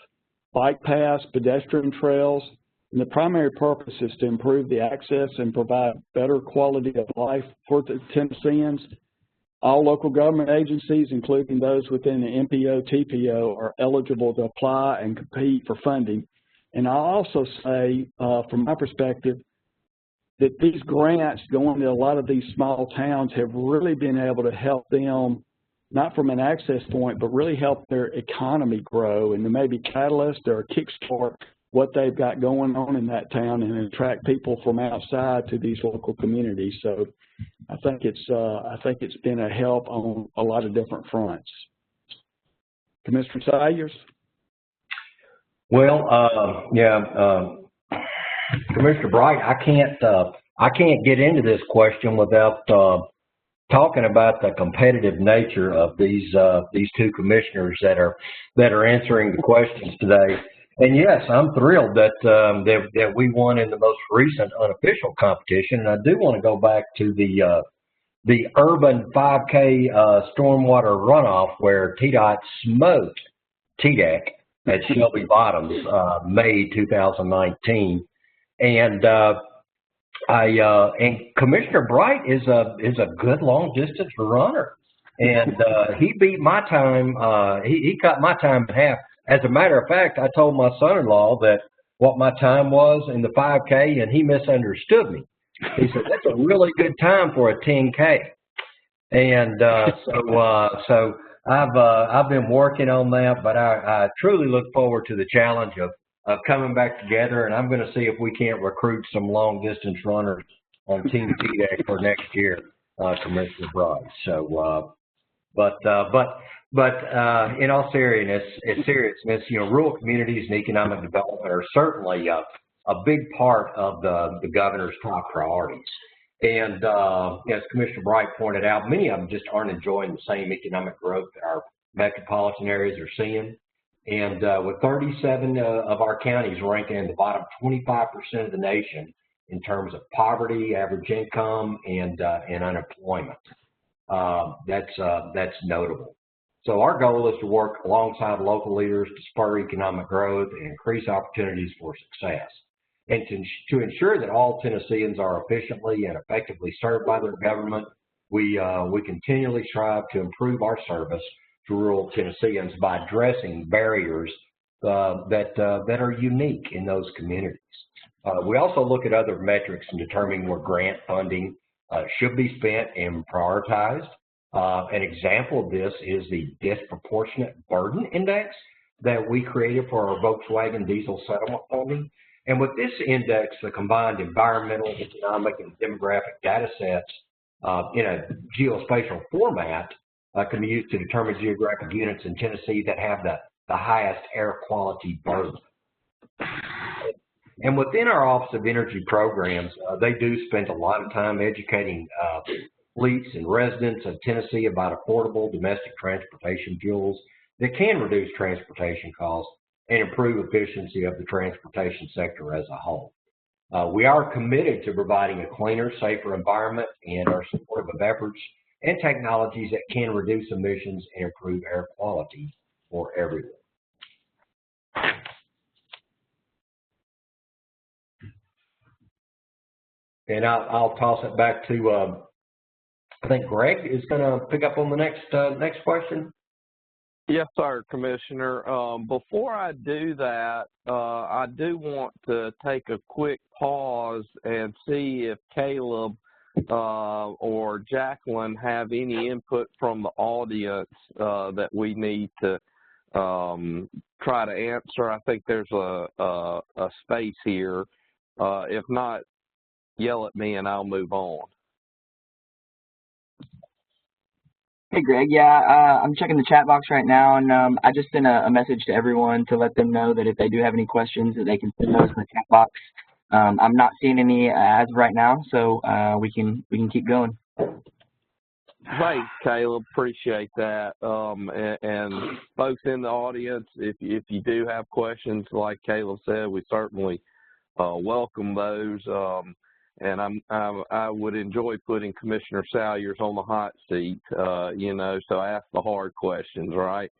bike paths, pedestrian trails, and the primary purpose is to improve the access and provide better quality of life for the Tennesseans. All local government agencies, including those within the MPO, TPO, are eligible to apply and compete for funding. And I'll also say, from my perspective, that these grants going to a lot of these small towns have really been able to help them, not from an access point, but really help their economy grow and to maybe catalyst or kickstart what they've got going on in that town and attract people from outside to these local communities. So I think it's been a help on a lot of different fronts. Commissioner Salyers?
Well, Commissioner Bright, I can't get into this question without talking about the competitive nature of these two commissioners that are answering the questions today. And yes, I'm thrilled that we won in the most recent unofficial competition. And I do want to go back to the urban 5K stormwater runoff where TDOT smoked TDEC at Shelby Bottoms, May 2019. And Commissioner Bright is a good long distance runner, and he beat my time. He cut my time in half. As a matter of fact, I told my son-in-law that what my time was in the 5K, and he misunderstood me. He said that's a really good time for a 10K, and so I've been working on that. But I truly look forward to the challenge of coming back together, and I'm going to see if we can't recruit some long-distance runners on Team TDEC for next year, Commissioner Bright. So, but in all seriousness, rural communities and economic development are certainly a big part of the governor's top priorities. And as Commissioner Bright pointed out, many of them just aren't enjoying the same economic growth that our metropolitan areas are seeing. And with 37 of our counties ranking in the bottom 25% of the nation in terms of poverty, average income, and unemployment, that's notable. So our goal is to work alongside local leaders to spur economic growth and increase opportunities for success, and to ensure that all Tennesseans are efficiently and effectively served by their government. We continually strive to improve our service to rural Tennesseans by addressing barriers that are unique in those communities. We also look at other metrics in determining where grant funding should be spent and prioritized. An example of this is the disproportionate burden index that we created for our Volkswagen diesel settlement funding. And with this index, the combined environmental, economic, and demographic data sets in a geospatial format can be used to determine geographic units in Tennessee that have the highest air quality burden. And within our Office of Energy Programs, they do spend a lot of time educating fleets and residents of Tennessee about affordable domestic transportation fuels that can reduce transportation costs and improve efficiency of the transportation sector as a whole. We are committed to providing a cleaner, safer environment and are supportive of efforts and technologies that can reduce emissions and improve air quality for everyone. And I'll toss it back to, I think Greg is going to pick up on the next question.
Yes, sir, Commissioner. Before I do that, I do want to take a quick pause and see if Caleb or Jacqueline have any input from the audience that we need to try to answer. I think there's a space here. If not, yell at me and I'll move on.
Hey, Greg. Yeah, I'm checking the chat box right now, and I just sent a message to everyone to let them know that if they do have any questions, that they can send those in the chat box. I'm not seeing any as of right now, so we can keep going.
Thanks, Caleb. Appreciate that. And folks in the audience, if you do have questions, like Caleb said, we certainly welcome those. And I would enjoy putting Commissioner Salyers on the hot seat, you know, so ask the hard questions, right?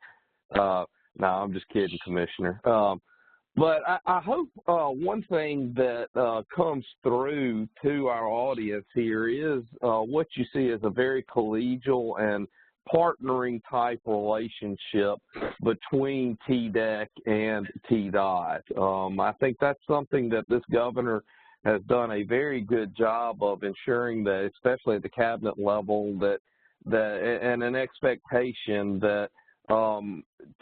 No, I'm just kidding, Commissioner. But I hope one thing that comes through to our audience here is what you see as a very collegial and partnering type relationship between TDEC and TDOT. I think that's something that this governor has done a very good job of ensuring that, especially at the cabinet level, that and an expectation that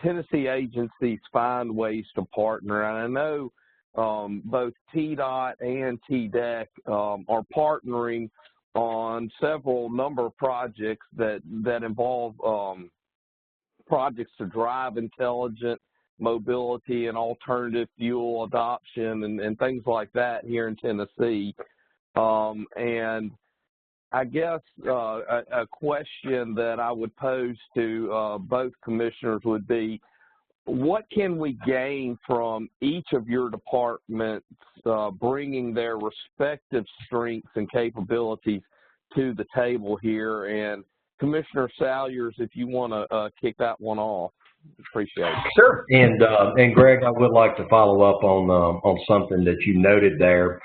Tennessee agencies find ways to partner. And I know both TDOT and TDEC are partnering on several number of projects that involve projects to drive intelligent mobility and alternative fuel adoption and things like that here in Tennessee. And I guess a question that I would pose to both commissioners would be, what can we gain from each of your departments bringing their respective strengths and capabilities to the table here? And Commissioner Salyers, if you want to kick that one off. Appreciate it.
Sure. And Greg, I would like to follow up on something that you noted there.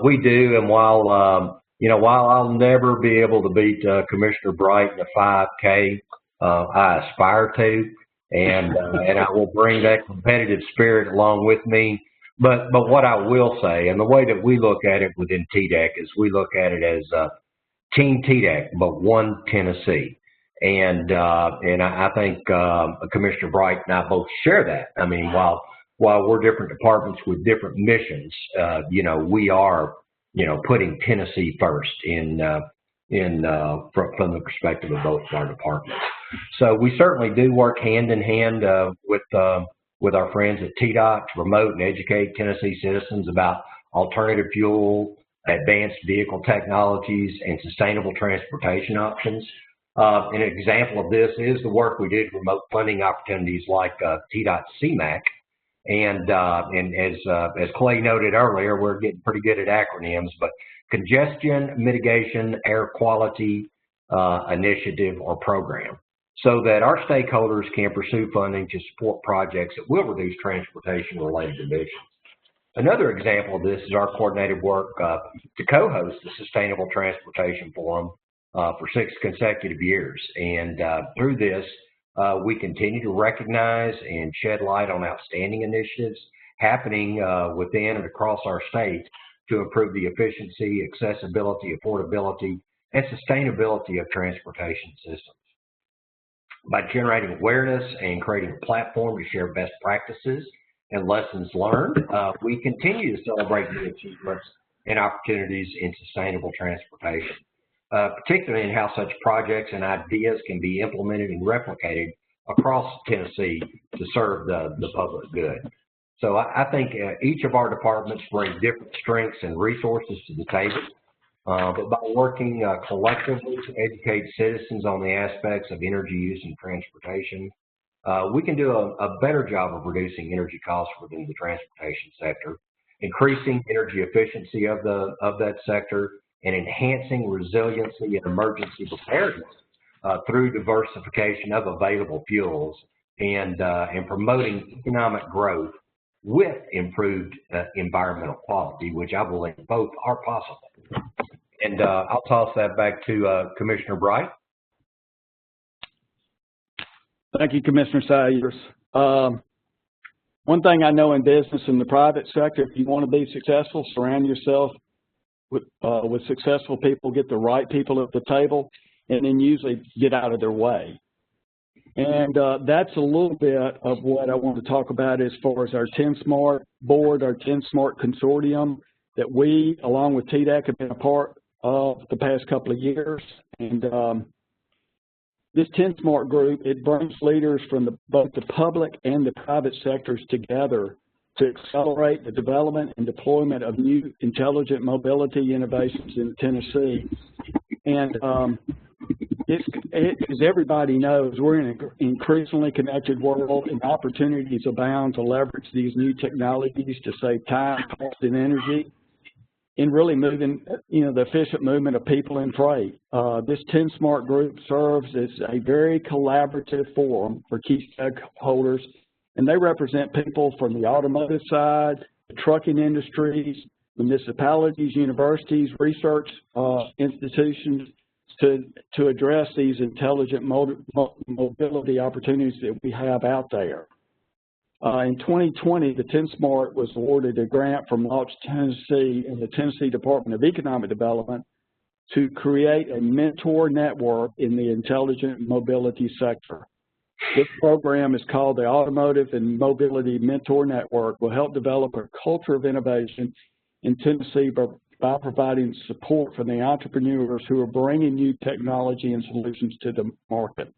We do, and while I'll never be able to beat Commissioner Bright in the 5K, I aspire to, and I will bring that competitive spirit along with me. But what I will say, and the way that we look at it within TDEC is we look at it as Team TDEC, but one Tennessee. And I think Commissioner Bright and I both share that. I mean, while we're different departments with different missions, we are, putting Tennessee first from the perspective of both of our departments. So we certainly do work hand in hand with our friends at TDOT to promote and educate Tennessee citizens about alternative fuel, advanced vehicle technologies, and sustainable transportation options. An example of this is the work we did, remote funding opportunities like TDOT CMAQ. And as Clay noted earlier, we're getting pretty good at acronyms, but Congestion Mitigation Air Quality Initiative or Program, so that our stakeholders can pursue funding to support projects that will reduce transportation-related emissions. Another example of this is our coordinated work to co-host the Sustainable Transportation Forum for 6 consecutive years. And through this, we continue to recognize and shed light on outstanding initiatives happening within and across our state to improve the efficiency, accessibility, affordability, and sustainability of transportation systems. By generating awareness and creating a platform to share best practices and lessons learned, we continue to celebrate new achievements and opportunities in sustainable transportation. Particularly in how such projects and ideas can be implemented and replicated across Tennessee to serve the public good. So I think each of our departments bring different strengths and resources to the table. But by working collectively to educate citizens on the aspects of energy use and transportation, we can do a better job of reducing energy costs within the transportation sector, increasing energy efficiency of that sector, and enhancing resiliency and emergency preparedness through diversification of available fuels and promoting economic growth with improved environmental quality, which I believe both are possible. And I'll toss that back to Commissioner Bright.
Thank you, Commissioner Salyers. One thing I know in business in the private sector, if you want to be successful, surround yourself with successful people, get the right people at the table, and then usually get out of their way. And that's a little bit of what I want to talk about as far as our 10 Smart board, our 10 Smart consortium that we, along with TDEC, have been a part of the past couple of years. And this 10 Smart group, it brings leaders from both the public and the private sectors together to accelerate the development and deployment of new intelligent mobility innovations in Tennessee. And as everybody knows, we're in an increasingly connected world, and opportunities abound to leverage these new technologies to save time, cost, and energy in really moving, the efficient movement of people and freight. This 10 Smart group serves as a very collaborative forum for key stakeholders, and they represent people from the automotive side, the trucking industries, municipalities, universities, research institutions, to address these intelligent mobility opportunities that we have out there. In 2020, the 10 Smart was awarded a grant from Launch Tennessee and the Tennessee Department of Economic Development to create a mentor network in the intelligent mobility sector. This program is called the Automotive and Mobility Mentor Network, will help develop a culture of innovation in Tennessee by providing support for the entrepreneurs who are bringing new technology and solutions to the market.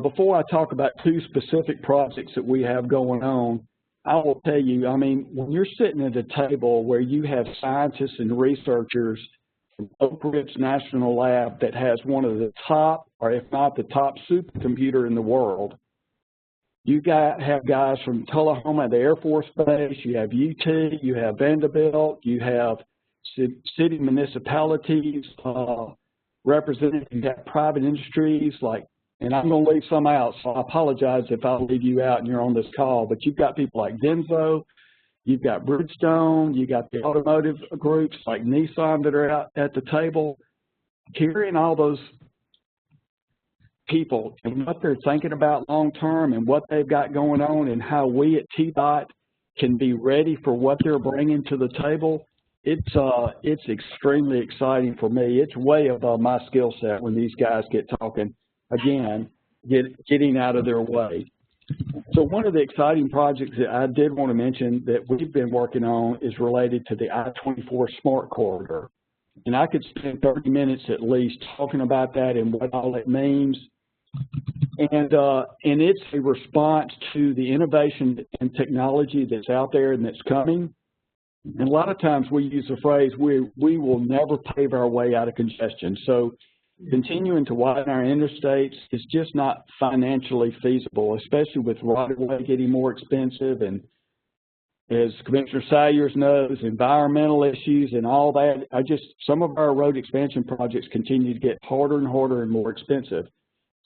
Before I talk about two specific projects that we have going on, I will tell you, when you're sitting at a table where you have scientists and researchers from Oak Ridge National Lab that has one of the top, or if not the top supercomputer in the world, you have guys from Tullahoma, the Air Force Base, you have UT, you have Vanderbilt, you have city municipalities represented, you have private industries and I'm going to leave some out, so I apologize if I leave you out and you're on this call, but you've got people like Denso, you've got Bridgestone, you've got the automotive groups like Nissan that are out at the table, carrying all those people and what they're thinking about long term and what they've got going on and how we at TDOT can be ready for what they're bringing to the table. It's extremely exciting for me. It's way above my skill set when these guys get talking, again, getting out of their way. So one of the exciting projects that I did want to mention that we've been working on is related to the I-24 Smart Corridor. And I could spend 30 minutes at least talking about that and what all it means. And it's a response to the innovation and technology that's out there and that's coming. And a lot of times we use the phrase, we will never pave our way out of congestion. So continuing to widen our interstates is just not financially feasible, especially with right-of-way getting more expensive. And as Commissioner Salyers knows, environmental issues and all that, some of our road expansion projects continue to get harder and harder and more expensive.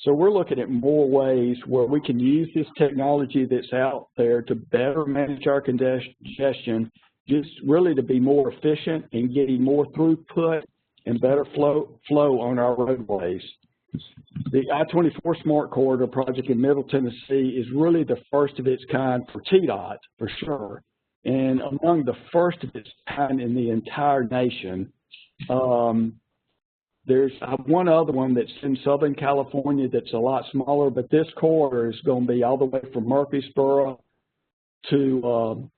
So we're looking at more ways where we can use this technology that's out there to better manage our congestion, just really to be more efficient and getting more throughput and better flow on our roadways. The I-24 Smart Corridor project in Middle Tennessee is really the first of its kind for TDOT, for sure, and among the first of its kind in the entire nation. There's one other one that's in Southern California that's a lot smaller, but this corridor is going to be all the way from Murfreesboro to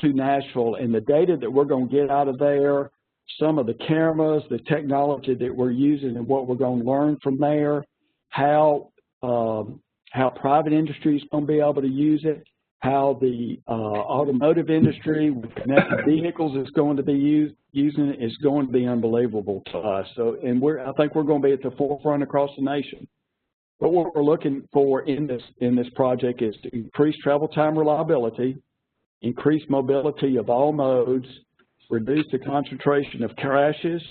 Nashville. And the data that we're going to get out of there, some of the cameras, the technology that we're using and what we're going to learn from there, how private industry is going to be able to use it, how the automotive industry with connected vehicles is going to be using it is going to be unbelievable to us. So, and I think we're going to be at the forefront across the nation. But what we're looking for in this project is to increase travel time reliability, increase mobility of all modes, reduce the concentration of crashes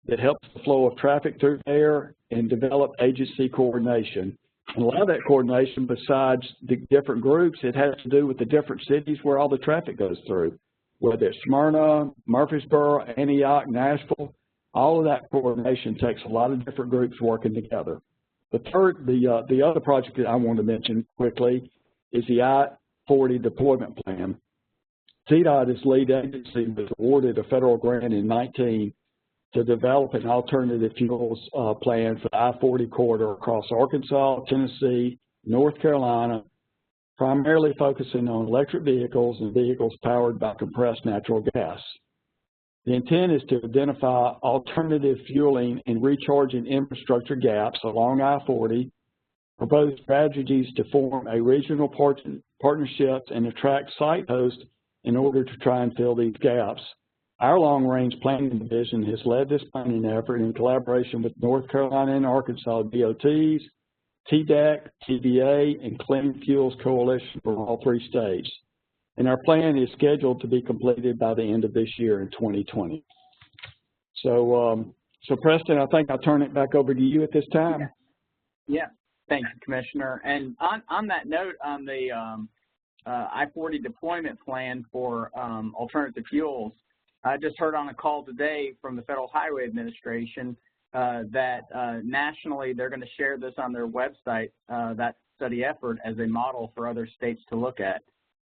that helps the flow of traffic through there, and develop agency coordination. And a lot of that coordination, besides the different groups, it has to do with the different cities where all the traffic goes through, whether it's Smyrna, Murfreesboro, Antioch, Nashville. All of that coordination takes a lot of different groups working together. The other project that I want to mention quickly is the I-40 deployment plan. TDOT, as lead agency, was awarded a federal grant in 2019 to develop an alternative fuels plan for the I-40 corridor across Arkansas, Tennessee, North Carolina, primarily focusing on electric vehicles and vehicles powered by compressed natural gas. The intent is to identify alternative fueling and recharging infrastructure gaps along I-40, propose strategies to form a regional partnerships and attract site hosts in order to try and fill these gaps. Our long-range planning division has led this planning effort in collaboration with North Carolina and Arkansas DOTs, TDEC, TVA, and Clean Fuels Coalition for all three states. And our plan is scheduled to be completed by the end of this year in 2020. So Preston, I think I'll turn it back over to you at this time.
Yeah. Thank you, Commissioner. And on that note, on the I-40 deployment plan for alternative fuels, I just heard on a call today from the Federal Highway Administration that nationally they're going to share this on their website, that study effort, as a model for other states to look at.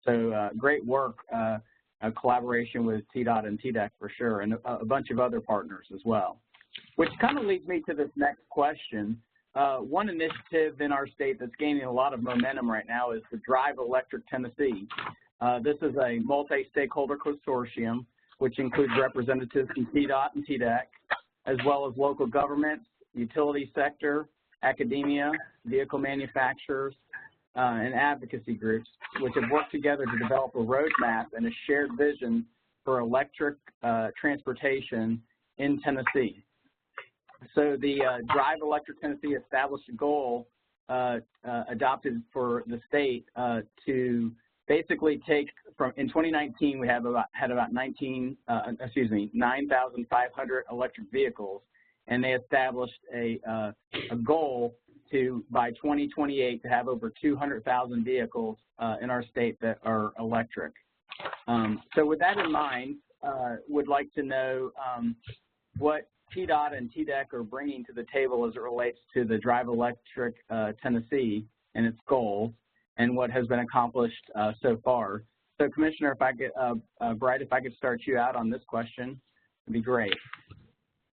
So great work, a collaboration with TDOT and TDEC for sure, and a bunch of other partners as well. Which kind of leads me to this next question. One initiative in our state that's gaining a lot of momentum right now is the Drive Electric Tennessee. This is a multi-stakeholder consortium which includes representatives from TDOT and TDEC, as well as local governments, utility sector, academia, vehicle manufacturers, and advocacy groups, which have worked together to develop a roadmap and a shared vision for electric transportation in Tennessee. So the Drive Electric Tennessee established a goal adopted for the state to basically take in 2019 we had about 9,500 electric vehicles, and they established a goal to, by 2028, to have over 200,000 vehicles in our state that are electric. So with that in mind, would like to know what TDOT and TDEC are bringing to the table as it relates to the Drive Electric Tennessee and its goals, and what has been accomplished so far. So, Commissioner, if I could, Bright, if I could start you out on this question, it'd be great.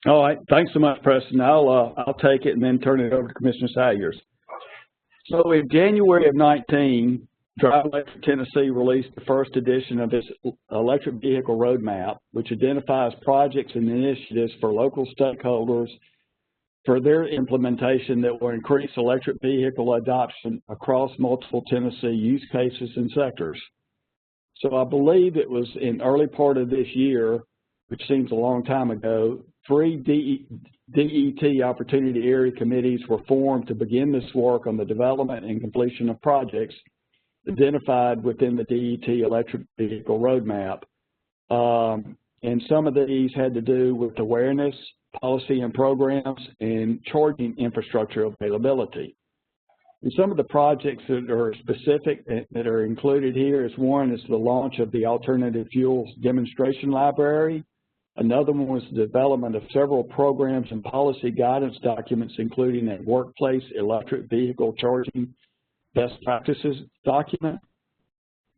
All right, thanks so much, Preston. I'll take it and then turn it over to Commissioner Salyers. So, in January of 19, Drive Electric Tennessee released the first edition of its electric vehicle roadmap, which identifies projects and initiatives for local stakeholders for their implementation that will increase electric vehicle adoption across multiple Tennessee use cases and sectors. So I believe it was in early part of this year, which seems a long time ago, 3 DET Opportunity Area Committees were formed to begin this work on the development and completion of projects identified within the DET electric vehicle roadmap. And some of these had to do with awareness, policy and programs, and charging infrastructure availability. And some of the projects that are specific that are included here is one is the launch of the Alternative Fuels Demonstration Library. Another one was the development of several programs and policy guidance documents, including a workplace electric vehicle charging best practices document.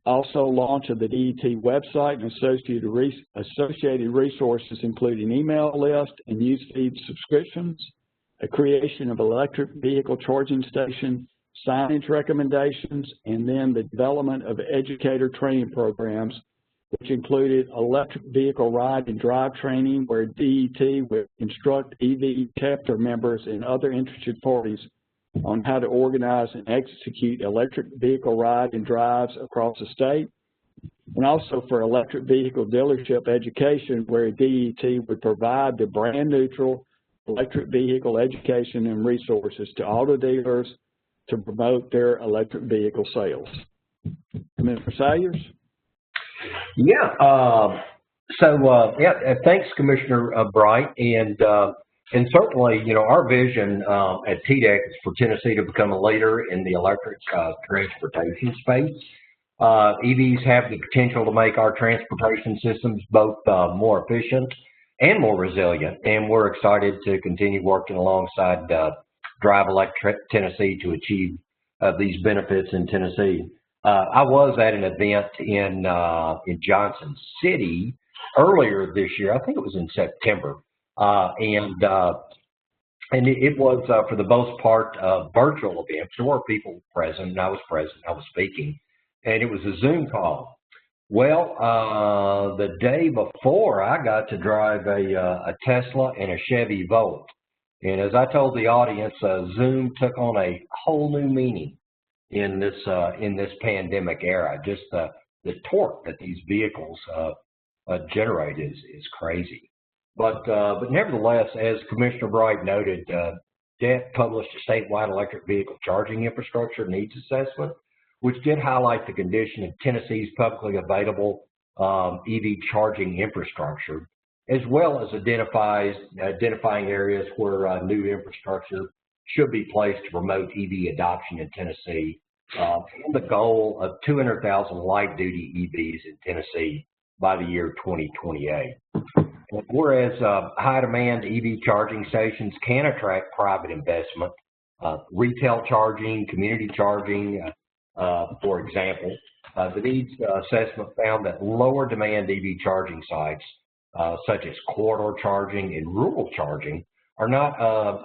Also, launch of the DET website and associated resources, including email list and newsfeed subscriptions, a creation of electric vehicle charging station signage recommendations, and then the development of educator training programs, which included electric vehicle ride and drive training, where DET would instruct EV chapter members and other interested parties on how to organize and execute electric vehicle ride and drives across the state, and also for electric vehicle dealership education, where DET would provide the brand neutral electric vehicle education and resources to auto dealers to promote their electric vehicle sales. Commissioner Salyers?
Yeah. Thanks, Commissioner Bright, and certainly, you know, our vision at TDEC is for Tennessee to become a leader in the electric transportation space. EVs have the potential to make our transportation systems both more efficient and more resilient, and we're excited to continue working alongside Drive Electric Tennessee to achieve these benefits in Tennessee. I was at an event in Johnson City earlier this year. I think it was in September, and it was for the most part a virtual event. There were people present, and I was present. I was speaking, and it was a Zoom call. Well, the day before, I got to drive a Tesla and a Chevy Volt, and as I told the audience, Zoom took on a whole new meaning in this pandemic era. Just the torque that these vehicles generate is crazy. But nevertheless, as Commissioner Bright noted, DET published a statewide electric vehicle charging infrastructure needs assessment, which did highlight the condition of Tennessee's publicly available EV charging infrastructure, as well as identifying areas where new infrastructure should be placed to promote EV adoption in Tennessee, and the goal of 200,000 light-duty EVs in Tennessee by the year 2028. Whereas high-demand EV charging stations can attract private investment, retail charging, community charging, for example, the needs assessment found that lower demand EV charging sites, such as corridor charging and rural charging, are not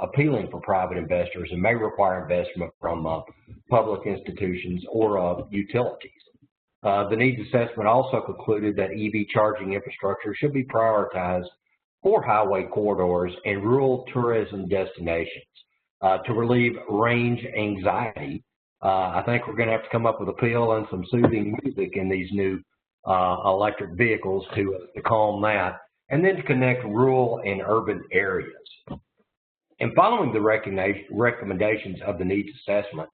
appealing for private investors and may require investment from public institutions or utilities. The needs assessment also concluded that EV charging infrastructure should be prioritized for highway corridors and rural tourism destinations to relieve range anxiety. I think we're going to have to come up with a pill and some soothing music in these new electric vehicles to calm that, and then to connect rural and urban areas. And following the recommendations of the needs assessment,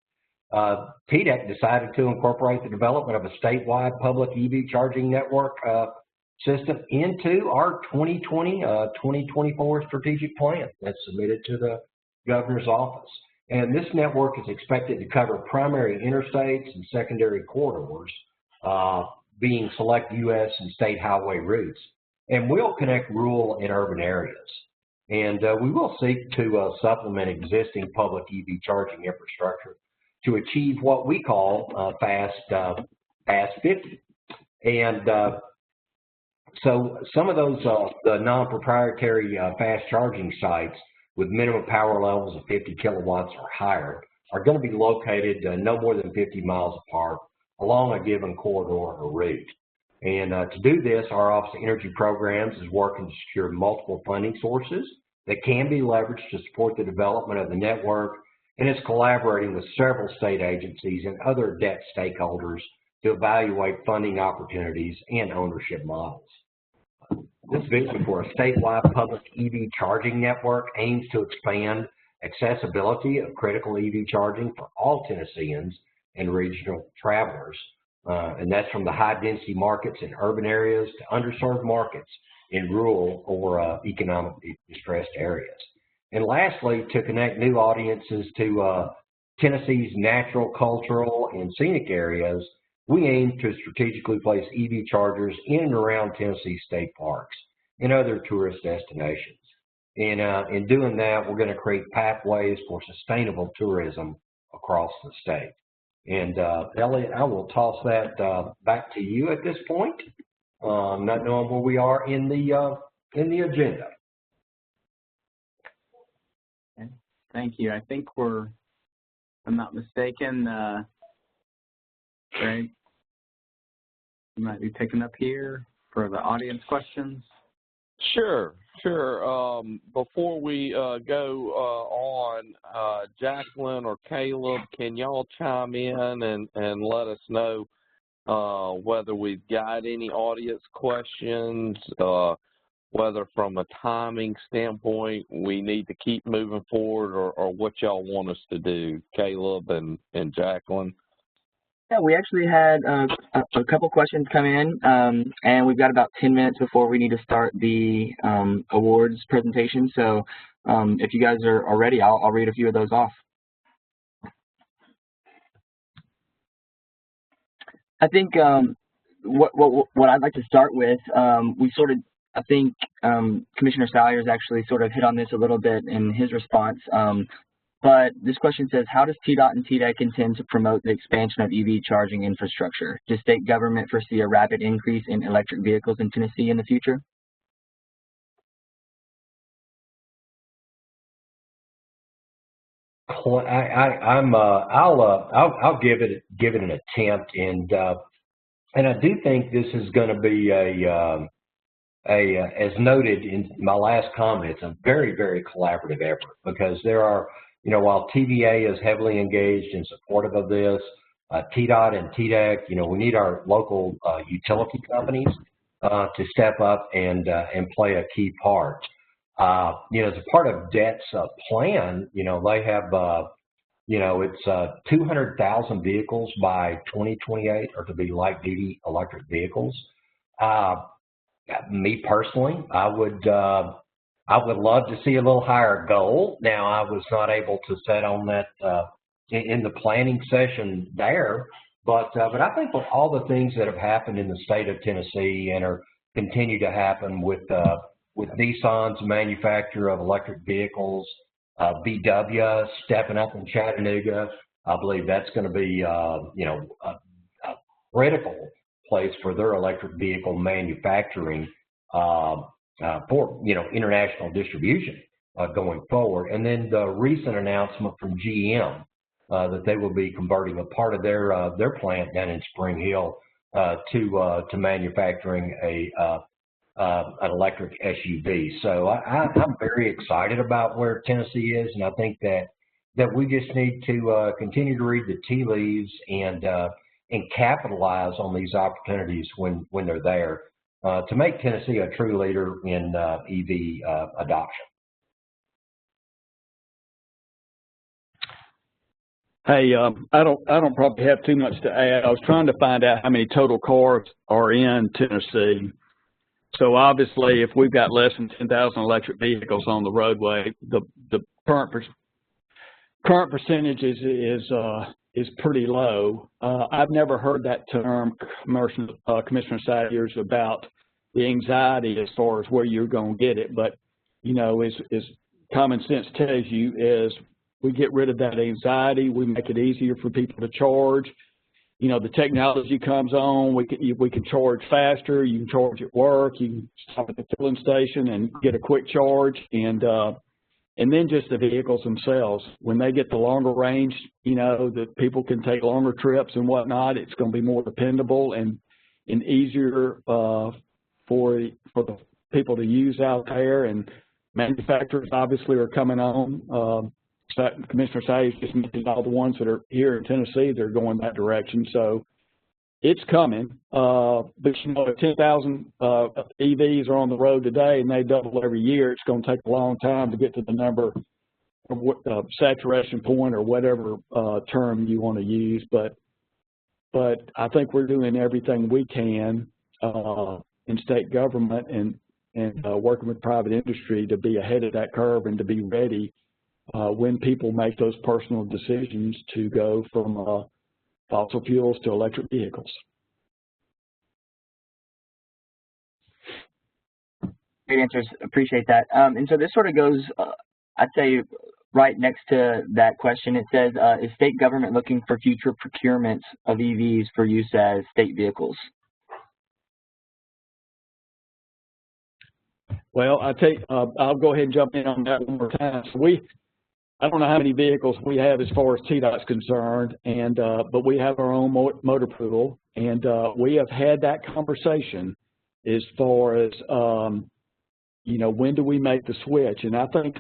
TDEC decided to incorporate the development of a statewide public EV charging network system into our 2020-2024 strategic plan that's submitted to the governor's office. And this network is expected to cover primary interstates and secondary corridors, being select U.S. and state highway routes, and will connect rural and urban areas. And we will seek to supplement existing public EV charging infrastructure to achieve what we call Fast 50. And so some of those the non-proprietary fast charging sites with minimum power levels of 50 kilowatts or higher are going to be located no more than 50 miles apart along a given corridor or route. And to do this, our Office of Energy Programs is working to secure multiple funding sources that can be leveraged to support the development of the network, and is collaborating with several state agencies and other DET stakeholders to evaluate funding opportunities and ownership models. This vision for a statewide public EV charging network aims to expand accessibility of critical EV charging for all Tennesseans and regional travelers. And that's from the high-density markets in urban areas to underserved markets in rural or economically distressed areas. And lastly, to connect new audiences to Tennessee's natural, cultural, and scenic areas, we aim to strategically place EV chargers in and around Tennessee state parks and other tourist destinations. And in doing that, we're going to create pathways for sustainable tourism across the state. And Elliott, I will toss that back to you at this point, not knowing where we are in the agenda.
Okay. Thank you. I think we're, if I'm not mistaken, Greg, you might be picking up here for the audience questions.
Sure. Sure. Before we go on, Jacqueline or Caleb, can y'all chime in and let us know whether we've got any audience questions, whether from a timing standpoint we need to keep moving forward, or what y'all want us to do, Caleb and Jacqueline?
Yeah, we actually had a couple questions come in, and we've got about 10 minutes before we need to start the awards presentation. So if you guys are ready, I'll read a few of those off. I think what I'd like to start with, I think Commissioner Salyers actually sort of hit on this a little bit in his response. But this question says, how does TDOT and TDEC intend to promote the expansion of EV charging infrastructure? Does state government foresee a rapid increase in electric vehicles in Tennessee in the future?
I'll give it an attempt, and I do think this is going to be as noted in my last comment, it's a very, very collaborative effort, because there are, while TVA is heavily engaged and supportive of this, TDOT and TDEC, we need our local utility companies to step up and play a key part. As a part of DET's plan, they have, it's 200,000 vehicles by 2028 are to be light-duty electric vehicles. Me personally, I would love to see a little higher goal. Now, I was not able to set on that in the planning session there, but I think with all the things that have happened in the state of Tennessee and are continue to happen with Nissan's manufacture of electric vehicles, VW stepping up in Chattanooga, I believe that's going to be a critical place for their electric vehicle manufacturing for international distribution going forward. And then the recent announcement from GM that they will be converting a part of their plant down in Spring Hill to manufacturing an electric SUV. So I'm very excited about where Tennessee is, and I think that we just need to continue to read the tea leaves and capitalize on these opportunities when they're there to make Tennessee a true leader in EV adoption.
Hey, I don't probably have too much to add. I was trying to find out how many total cars are in Tennessee. So obviously, if we've got less than 10,000 electric vehicles on the roadway, the current percentage is pretty low. I've never heard that term, Commissioner Salyers, about the anxiety as far as where you're going to get it. But as common sense tells you, is we get rid of that anxiety, we make it easier for people to charge. The technology comes on, we can charge faster, you can charge at work, you can stop at the filling station and get a quick charge, and then just the vehicles themselves. When they get the longer range, that people can take longer trips and whatnot, it's going to be more dependable and easier for the people to use out there, and manufacturers obviously are coming on. Commissioner Salyers just mentioned all the ones that are here in Tennessee that are going that direction. So it's coming. But if 10,000 EVs are on the road today and they double every year, it's going to take a long time to get to the number of saturation point or whatever term you want to use. But I think we're doing everything we can in state government and working with private industry to be ahead of that curve and to be ready when people make those personal decisions to go from fossil fuels to electric vehicles.
Great answers. Appreciate that. And so this sort of goes, I'd say, right next to that question. It says, is state government looking for future procurements of EVs for use as state vehicles?
Well, I'll go ahead and jump in on that one more time. So I don't know how many vehicles we have as far as TDOT is concerned, but we have our own motor pool, and we have had that conversation as far as, you know, when do we make the switch? And I think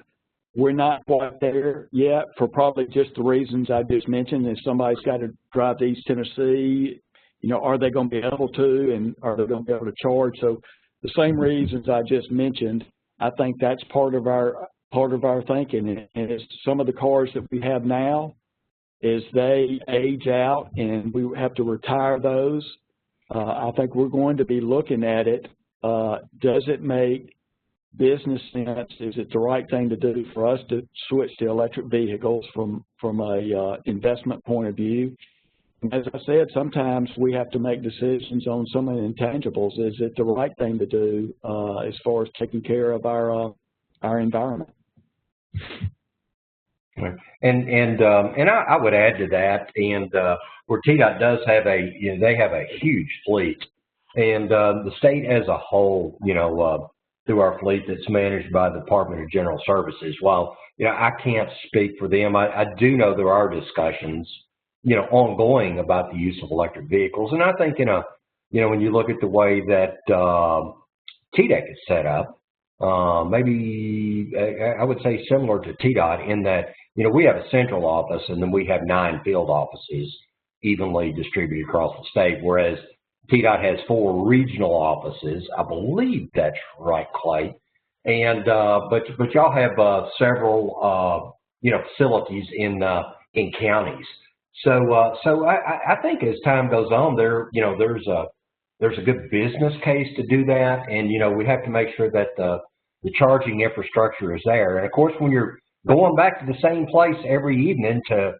we're not quite there yet for probably just the reasons I just mentioned. If somebody's got to drive to East Tennessee, you know, are they going to be able to, and are they going to be able to charge? So the same reasons I just mentioned, I think that's part of our thinking. And it's some of the cars that we have now, as they age out and we have to retire those, I think we're going to be looking at it. Does it make business sense? Is it the right thing to do for us to switch to electric vehicles from a investment point of view? And as I said, sometimes we have to make decisions on some of the intangibles. Is it the right thing to do as far as taking care of our environment?
And I would add to that, and where TDOT does have they have a huge fleet, and the state as a whole, you know, through our fleet that's managed by the Department of General Services. While, you know, I can't speak for them, I do know there are discussions, you know, ongoing about the use of electric vehicles. And I think, you know, when you look at the way that TDEC is set up, maybe I would say similar to TDOT in that, you know, we have a central office and then we have 9 field offices evenly distributed across the state, whereas TDOT has 4 regional offices. I believe that's right, Clay. And but y'all have several you know, facilities in counties. So I think as time goes on, you know, there's a good business case to do that, and you know, we have to make sure that the charging infrastructure is there. And of course, when you're going back to the same place every evening to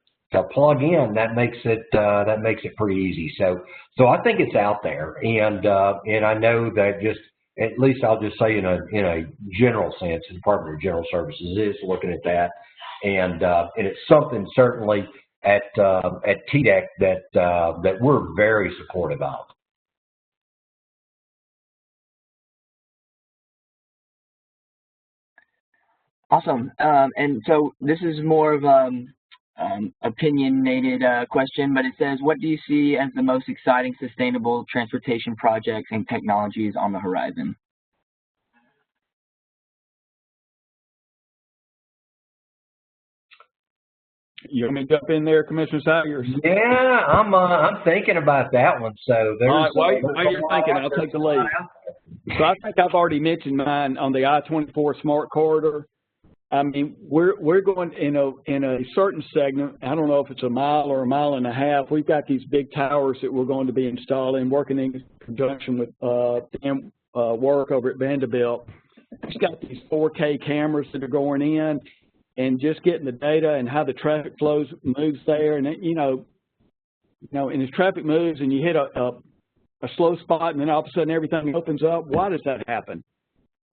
plug in, that makes it pretty easy. So I think it's out there, and I know that just at least I'll just say in a general sense, the Department of General Services is looking at that, and it's something certainly at TDEC that we're very supportive of.
Awesome. And so this is more of opinionated question, but it says, what do you see as the most exciting sustainable transportation projects and technologies on the horizon?
You want me to jump in there, Commissioner Salyers?
Yeah, I'm thinking about that one. So there's,
all right, while you're thinking, I'll take the lead. So I think I've already mentioned mine on the I-24 Smart Corridor. I mean, we're going in a certain segment. I don't know if it's a mile or a mile and a half. We've got these big towers that we're going to be installing, working in conjunction with work over at Vanderbilt. It's got these 4K cameras that are going in, and just getting the data and how the traffic flows moves there. And you know, and as traffic moves and you hit a slow spot, and then all of a sudden everything opens up. Why does that happen?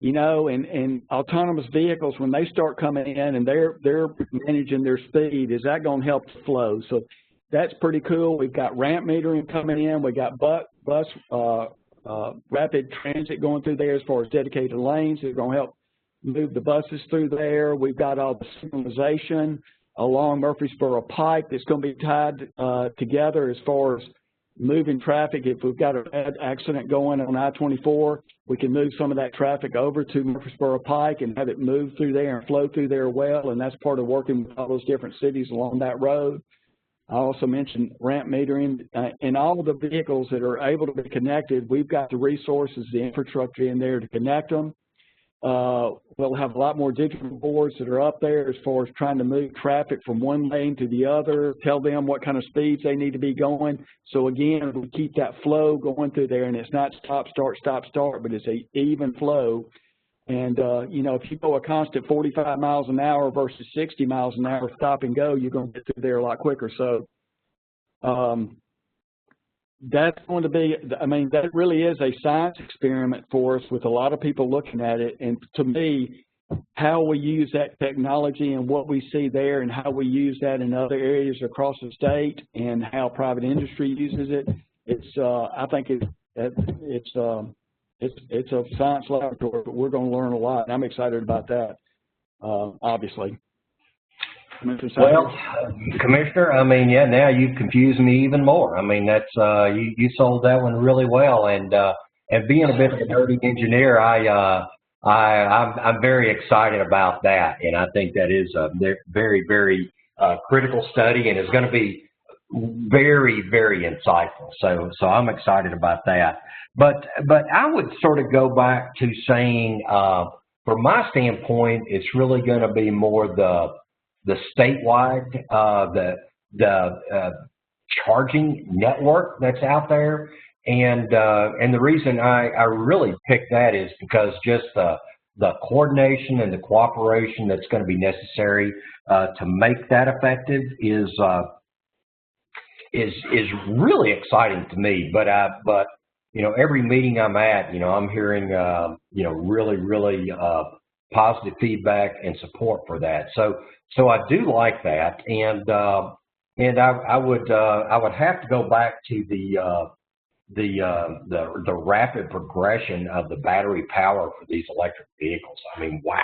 You know, and autonomous vehicles, when they start coming in and they're managing their speed, is that going to help the flow? So that's pretty cool. We've got ramp metering coming in. We got bus rapid transit going through there as far as dedicated lanes. It's going to help move the buses through there. We've got all the signalization along Murfreesboro Pike that's going to be tied together as far as moving traffic. If we've got a bad accident going on I-24, we can move some of that traffic over to Murfreesboro Pike and have it move through there and flow through there well, and that's part of working with all those different cities along that road. I also mentioned ramp metering, and all of the vehicles that are able to be connected, we've got the resources, the infrastructure in there to connect them. We'll have a lot more digital boards that are up there as far as trying to move traffic from one lane to the other, tell them what kind of speeds they need to be going. So again, we keep that flow going through there, and it's not stop, start, but it's an even flow. And, you know, if you go a constant 45 miles an hour versus 60 miles an hour stop and go, you're going to get through there a lot quicker. So that's going to be, I mean, that really is a science experiment for us with a lot of people looking at it. And to me, how we use that technology and what we see there and how we use that in other areas across the state and how private industry uses it, it's, I think it's a science laboratory, but we're going to learn a lot. And I'm excited about that, obviously.
Well, Commissioner, I mean, yeah, now you've confused me even more. I mean, that's you sold that one really well, and being a bit of a nerdy engineer, I I'm very excited about that, and I think that is a very, very critical study, and is going to be very, very insightful. So I'm excited about that. But I would sort of go back to saying, from my standpoint, it's really going to be more the statewide, the charging network that's out there. And the reason I really picked that is because just the coordination and the cooperation that's going to be necessary to make that effective is really exciting to me. But you know, every meeting I'm at, you know, I'm hearing you know, really positive feedback and support for that. So I do like that, and I would have to go back to the rapid progression of the battery power for these electric vehicles. I mean, wow.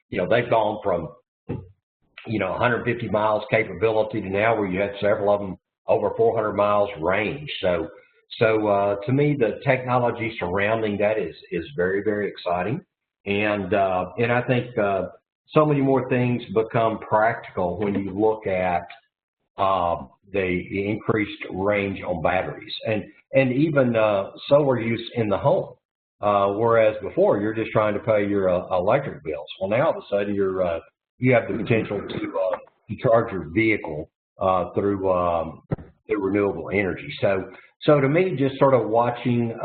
You know, they've gone from, you know, 150 miles capability to now where you had several of them over 400 miles range. So to me, the technology surrounding that is very, very exciting. And I think so many more things become practical when you look at the increased range on batteries and even solar use in the home. Whereas before you're just trying to pay your electric bills. Well, now all of a sudden you have the potential to charge your vehicle through renewable energy. So to me, just sort of watching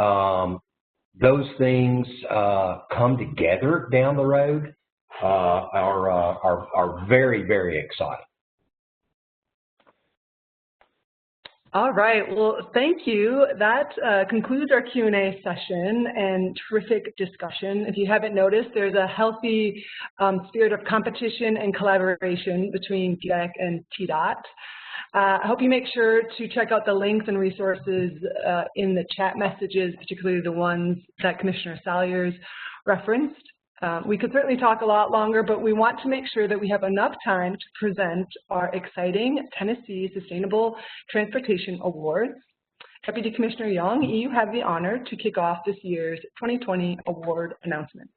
those things come together down the road are very, very exciting.
All right, well, thank you. That concludes our Q&A session and terrific discussion. If you haven't noticed, there's a healthy spirit of competition and collaboration between TDEC and TDOT. I hope you make sure to check out the links and resources in the chat messages, particularly the ones that Commissioner Salyers referenced. We could certainly talk a lot longer, but we want to make sure that we have enough time to present our exciting Tennessee Sustainable Transportation Awards. Deputy Commissioner Young, you have the honor to kick off this year's 2020 award announcement.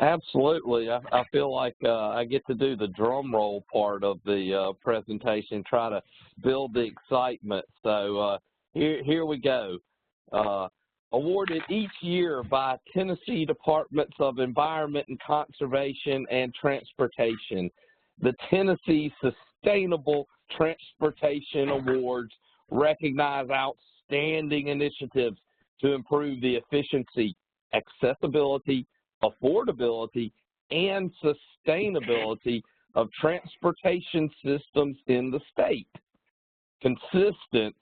Absolutely. I feel like I get to do the drum roll part of the presentation, try to build the excitement. So here we go. Awarded each year by Tennessee Departments of Environment and Conservation and Transportation, the Tennessee Sustainable Transportation Awards recognize outstanding initiatives to improve the efficiency, accessibility, affordability, and sustainability of transportation systems in the state, consistent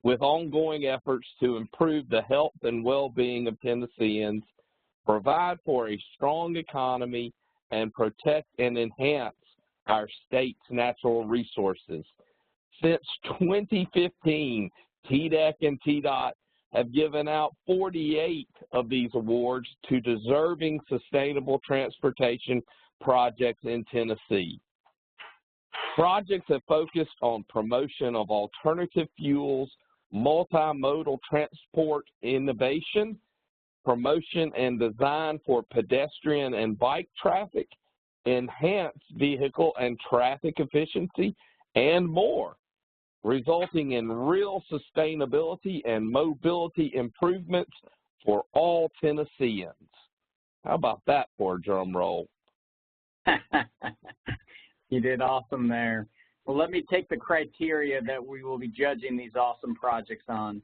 with ongoing efforts to improve the health and well-being of Tennesseans, provide for a strong economy, and protect and enhance our state's natural resources. Since 2015, TDEC and TDOT have given out 48 of these awards to deserving sustainable transportation projects in Tennessee. Projects have focused on promotion of alternative fuels, multimodal transport innovation, promotion and design for pedestrian and bike traffic, enhanced vehicle and traffic efficiency, and more, resulting in real sustainability and mobility improvements for all Tennesseans. How about that for a drum roll?
You did awesome there. Well, let me take the criteria that we will be judging these awesome projects on.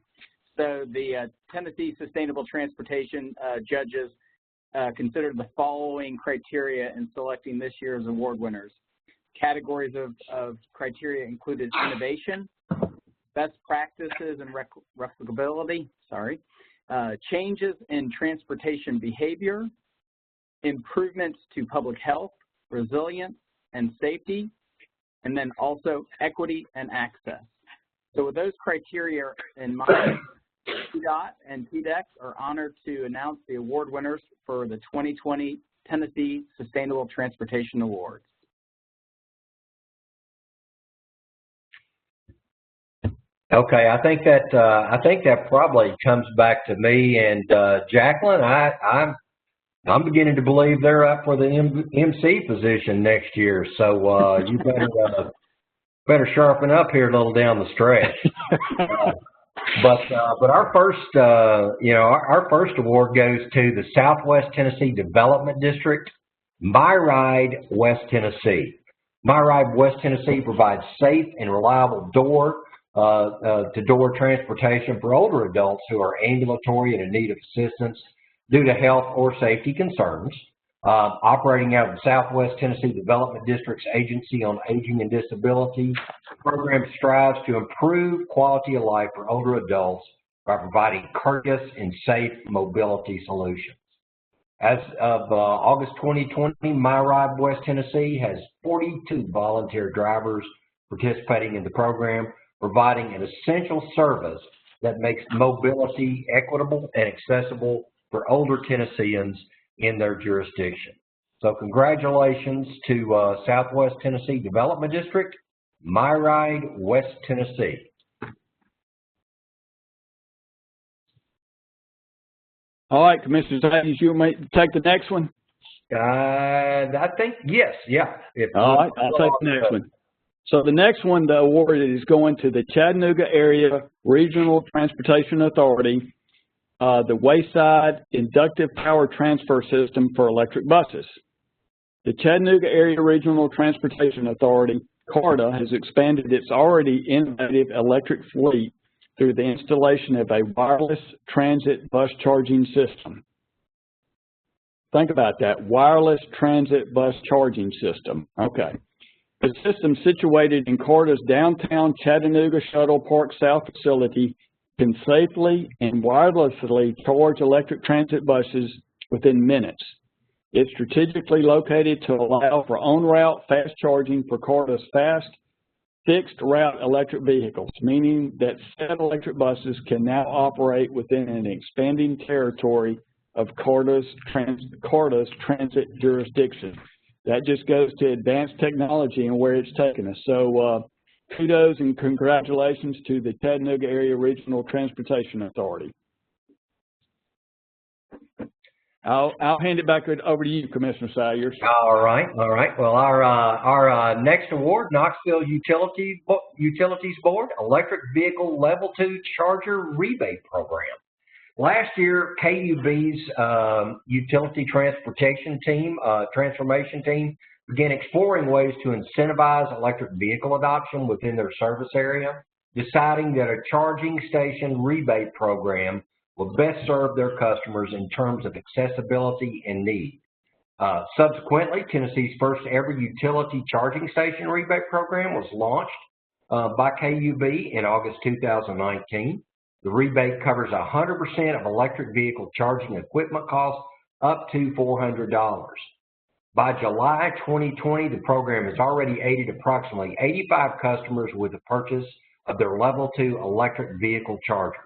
So the Tennessee Sustainable Transportation judges considered the following criteria in selecting this year's award winners. Categories of criteria included innovation, best practices and replicability, changes in transportation behavior, improvements to public health, resilience, and safety, and then also equity and access. So with those criteria in mind, TDOT and TDEC are honored to announce the award winners for the 2020 Tennessee Sustainable Transportation Awards.
Okay, I think that probably comes back to me and Jacqueline. I'm beginning to believe they're up for the MC position next year. So you better sharpen up here a little down the stretch. But our first, our first award goes to the Southwest Tennessee Development District, My Ride West Tennessee. My Ride West Tennessee provides safe and reliable door-to-door transportation for older adults who are ambulatory and in need of assistance due to health or safety concerns. Operating out of the Southwest Tennessee Development District's Agency on Aging and Disability, the program strives to improve quality of life for older adults by providing courteous and safe mobility solutions. As of August 2020, My Ride West Tennessee has 42 volunteer drivers participating in the program, providing an essential service that makes mobility equitable and accessible for older Tennesseans in their jurisdiction. So congratulations to Southwest Tennessee Development District, My Ride West Tennessee.
All right, Commissioner Salyers, you may take the next one?
I think, yes, yeah.
All right, I'll take the next one. So the next one, the award is going to the Chattanooga Area Regional Transportation Authority, the Wayside Inductive Power Transfer System for electric buses. The Chattanooga Area Regional Transportation Authority, CARTA, has expanded its already innovative electric fleet through the installation of a wireless transit bus charging system. Think about that, wireless transit bus charging system. Okay. The system situated in CARTA's downtown Chattanooga Shuttle Park South facility can safely and wirelessly charge electric transit buses within minutes. It's strategically located to allow for on-route fast charging for CARTA's fast, fixed-route electric vehicles, meaning that said electric buses can now operate within an expanding territory of CARTA's transit jurisdiction. That just goes to advanced technology and where it's taken us. So kudos and congratulations to the Chattanooga Area Regional Transportation Authority. I'll hand it back over to you, Commissioner Salyers.
All right. Well, our next award, Knoxville Utilities Board, Electric Vehicle Level 2 Charger Rebate Program. Last year, KUB's Utility Transformation Team began exploring ways to incentivize electric vehicle adoption within their service area, deciding that a charging station rebate program will best serve their customers in terms of accessibility and need. Subsequently, Tennessee's first ever utility charging station rebate program was launched by KUB in August 2019. The rebate covers 100% of electric vehicle charging equipment costs up to $400. By July 2020, the program has already aided approximately 85 customers with the purchase of their Level 2 electric vehicle chargers,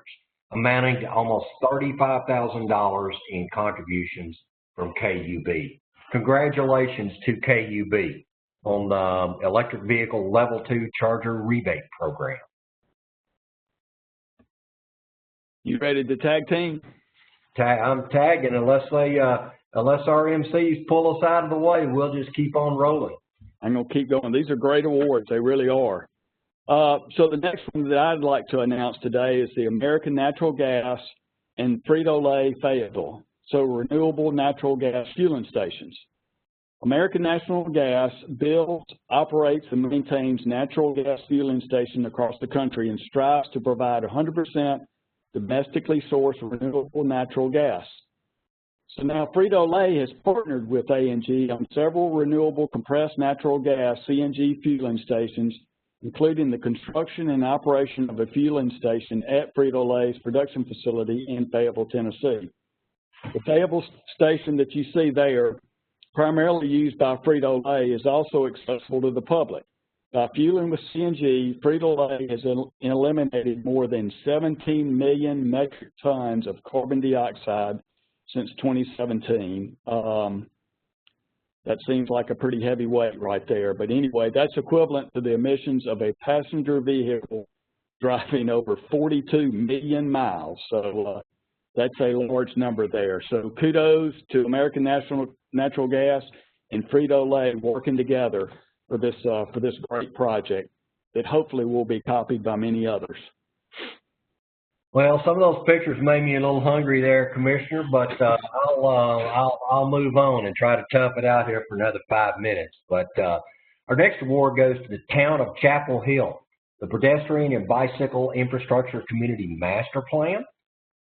amounting to almost $35,000 in contributions from KUB. Congratulations to KUB on the Electric Vehicle Level 2 Charger Rebate Program.
You ready to tag team?
I'm tagging unless our MCs pull us out of the way, we'll just keep on rolling.
I'm going to keep going. These are great awards. They really are. So the next one that I'd like to announce today is the American Natural Gas and Frito-Lay Fayetteville, so renewable natural gas fueling stations. American Natural Gas builds, operates, and maintains natural gas fueling stations across the country and strives to provide 100% domestically sourced renewable natural gas. So now Frito-Lay has partnered with A&G on several renewable compressed natural gas CNG fueling stations, including the construction and operation of a fueling station at Frito-Lay's production facility in Fayetteville, Tennessee. The Fayetteville station that you see there, primarily used by Frito-Lay, is also accessible to the public. By fueling with CNG, Frito-Lay has eliminated more than 17 million metric tons of carbon dioxide since 2017. That seems like a pretty heavy weight right there. But anyway, that's equivalent to the emissions of a passenger vehicle driving over 42 million miles. So That's a large number there. So kudos to American Natural Gas and Frito-Lay working together for this great project that hopefully will be copied by many others.
Well, some of those pictures made me a little hungry there, Commissioner, but I'll move on and try to tough it out here for another 5 minutes. But our next award goes to the town of Chapel Hill, the Pedestrian and Bicycle Infrastructure Community Master Plan.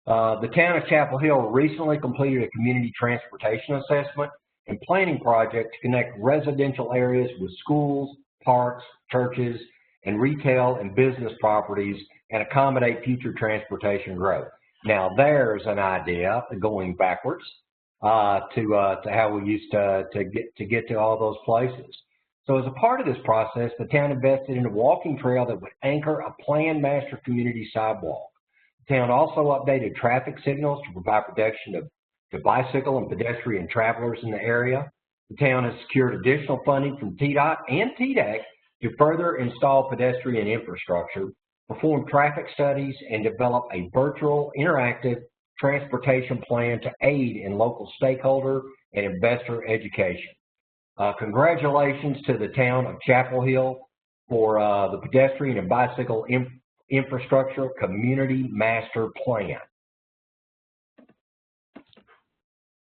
The town of Chapel Hill recently completed a community transportation assessment and planning project to connect residential areas with schools, parks, churches, and retail and business properties and accommodate future transportation growth. Now, there's an idea going backwards to how we used to get to all those places. So as a part of this process, the town invested in a walking trail that would anchor a planned master community sidewalk. The town also updated traffic signals to provide protection to bicycle and pedestrian travelers in the area. The town has secured additional funding from TDOT and TDEC to further install pedestrian infrastructure, perform traffic studies, and develop a virtual interactive transportation plan to aid in local stakeholder and investor education. Congratulations to the town of Chapel Hill for the Pedestrian and Bicycle Infrastructure Community Master Plan.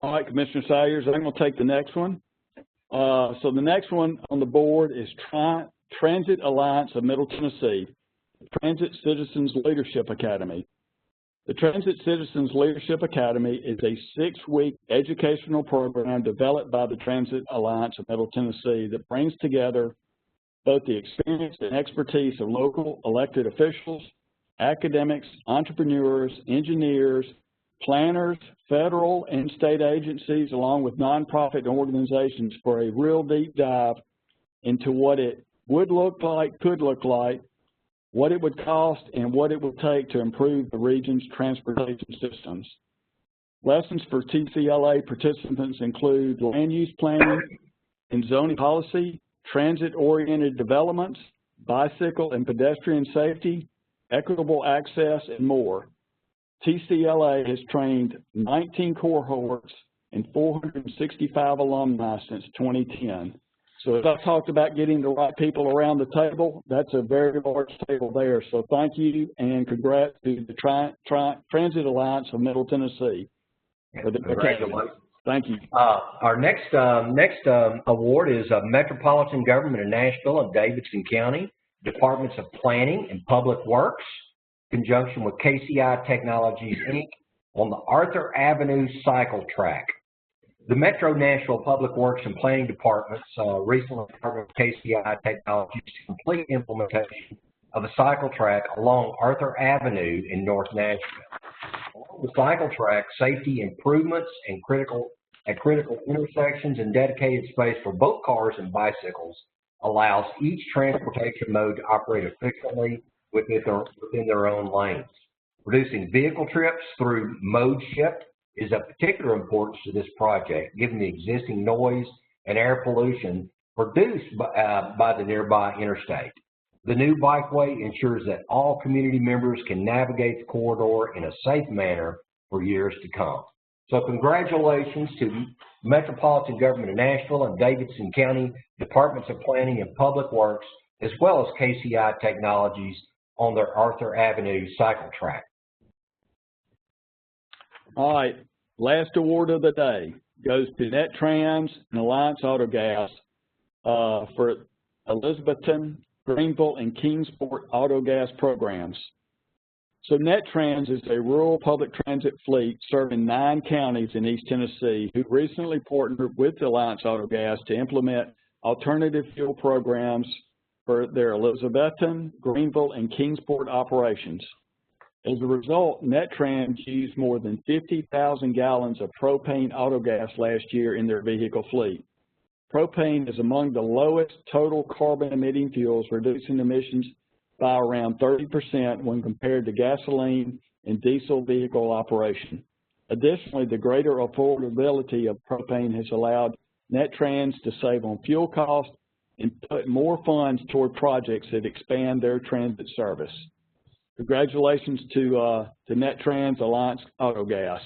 All right, Commissioner Salyers, I'm going to take the next one. So the next one on the board is Transit Alliance of Middle Tennessee, Transit Citizens Leadership Academy. The Transit Citizens Leadership Academy is a 6-week educational program developed by the Transit Alliance of Middle Tennessee that brings together both the experience and expertise of local elected officials, academics, entrepreneurs, engineers, planners, federal and state agencies, along with nonprofit organizations for a real deep dive into what it would look like, could look like, what it would cost, and what it would take to improve the region's transportation systems. Lessons for TCLA participants include land use planning and zoning policy, transit-oriented developments, bicycle and pedestrian safety, equitable access, and more. TCLA has trained 19 cohorts and 465 alumni since 2010. So as I talked about getting the right people around the table, that's a very large table there. So thank you and congrats to the Transit Alliance of Middle Tennessee.
Congratulations.
Thank you.
Our next award is Metropolitan Government of Nashville and Davidson County, Departments of Planning and Public Works, in conjunction with KCI Technologies, Inc., on the Arthur Avenue Cycle Track. The Metro Nashville Public Works and Planning Departments recently partnered with KCI Technologies to complete implementation of a cycle track along Arthur Avenue in North Nashville. Along the cycle track, safety improvements and at critical intersections and dedicated space for both cars and bicycles allows each transportation mode to operate efficiently within their own lanes. Reducing vehicle trips through mode shift is of particular importance to this project, given the existing noise and air pollution produced by the nearby interstate. The new bikeway ensures that all community members can navigate the corridor in a safe manner for years to come. So congratulations to Metropolitan Government of Nashville and Davidson County Departments of Planning and Public Works, as well as KCI Technologies on their Arthur Avenue cycle track.
All right, last award of the day goes to NetTrans and Alliance Autogas for Elizabethton, Greenville, and Kingsport Autogas programs. So NetTrans is a rural public transit fleet serving 9 counties in East Tennessee who recently partnered with Alliance Autogas to implement alternative fuel programs for their Elizabethton, Greenville, and Kingsport operations. As a result, NetTrans used more than 50,000 gallons of propane autogas last year in their vehicle fleet. Propane is among the lowest total carbon-emitting fuels, reducing emissions by around 30% when compared to gasoline and diesel vehicle operation. Additionally, the greater affordability of propane has allowed NetTrans to save on fuel costs and put more funds toward projects that expand their transit service. Congratulations to NetTrans Alliance Autogas.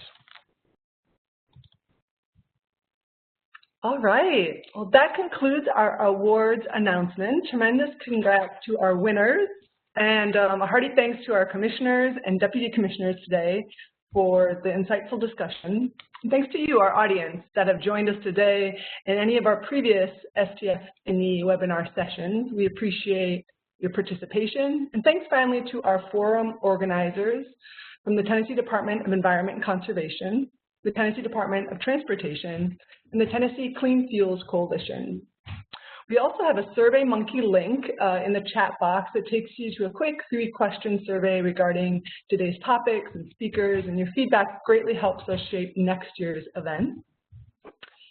All right. Well, that concludes our awards announcement. Tremendous congrats to our winners, and a hearty thanks to our commissioners and deputy commissioners today for the insightful discussion. And thanks to you, our audience, that have joined us today in any of our previous STF&E webinar sessions. We appreciate your participation. And thanks finally to our forum organizers from the Tennessee Department of Environment and Conservation, the Tennessee Department of Transportation, and the Tennessee Clean Fuels Coalition. We also have a SurveyMonkey link in the chat box that takes you to a quick 3-question survey regarding today's topics and speakers, and your feedback greatly helps us shape next year's event.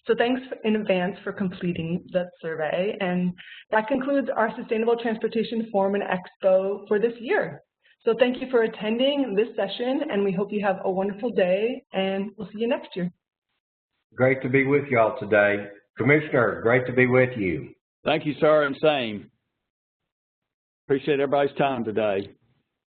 So thanks in advance for completing that survey, and that concludes our Sustainable Transportation Forum and Expo for this year. So thank you for attending this session, and we hope you have a wonderful day, and we'll see you next year.
Great to be with y'all today. Commissioner, great to be with you.
Thank you, sir, and same. Appreciate everybody's time today.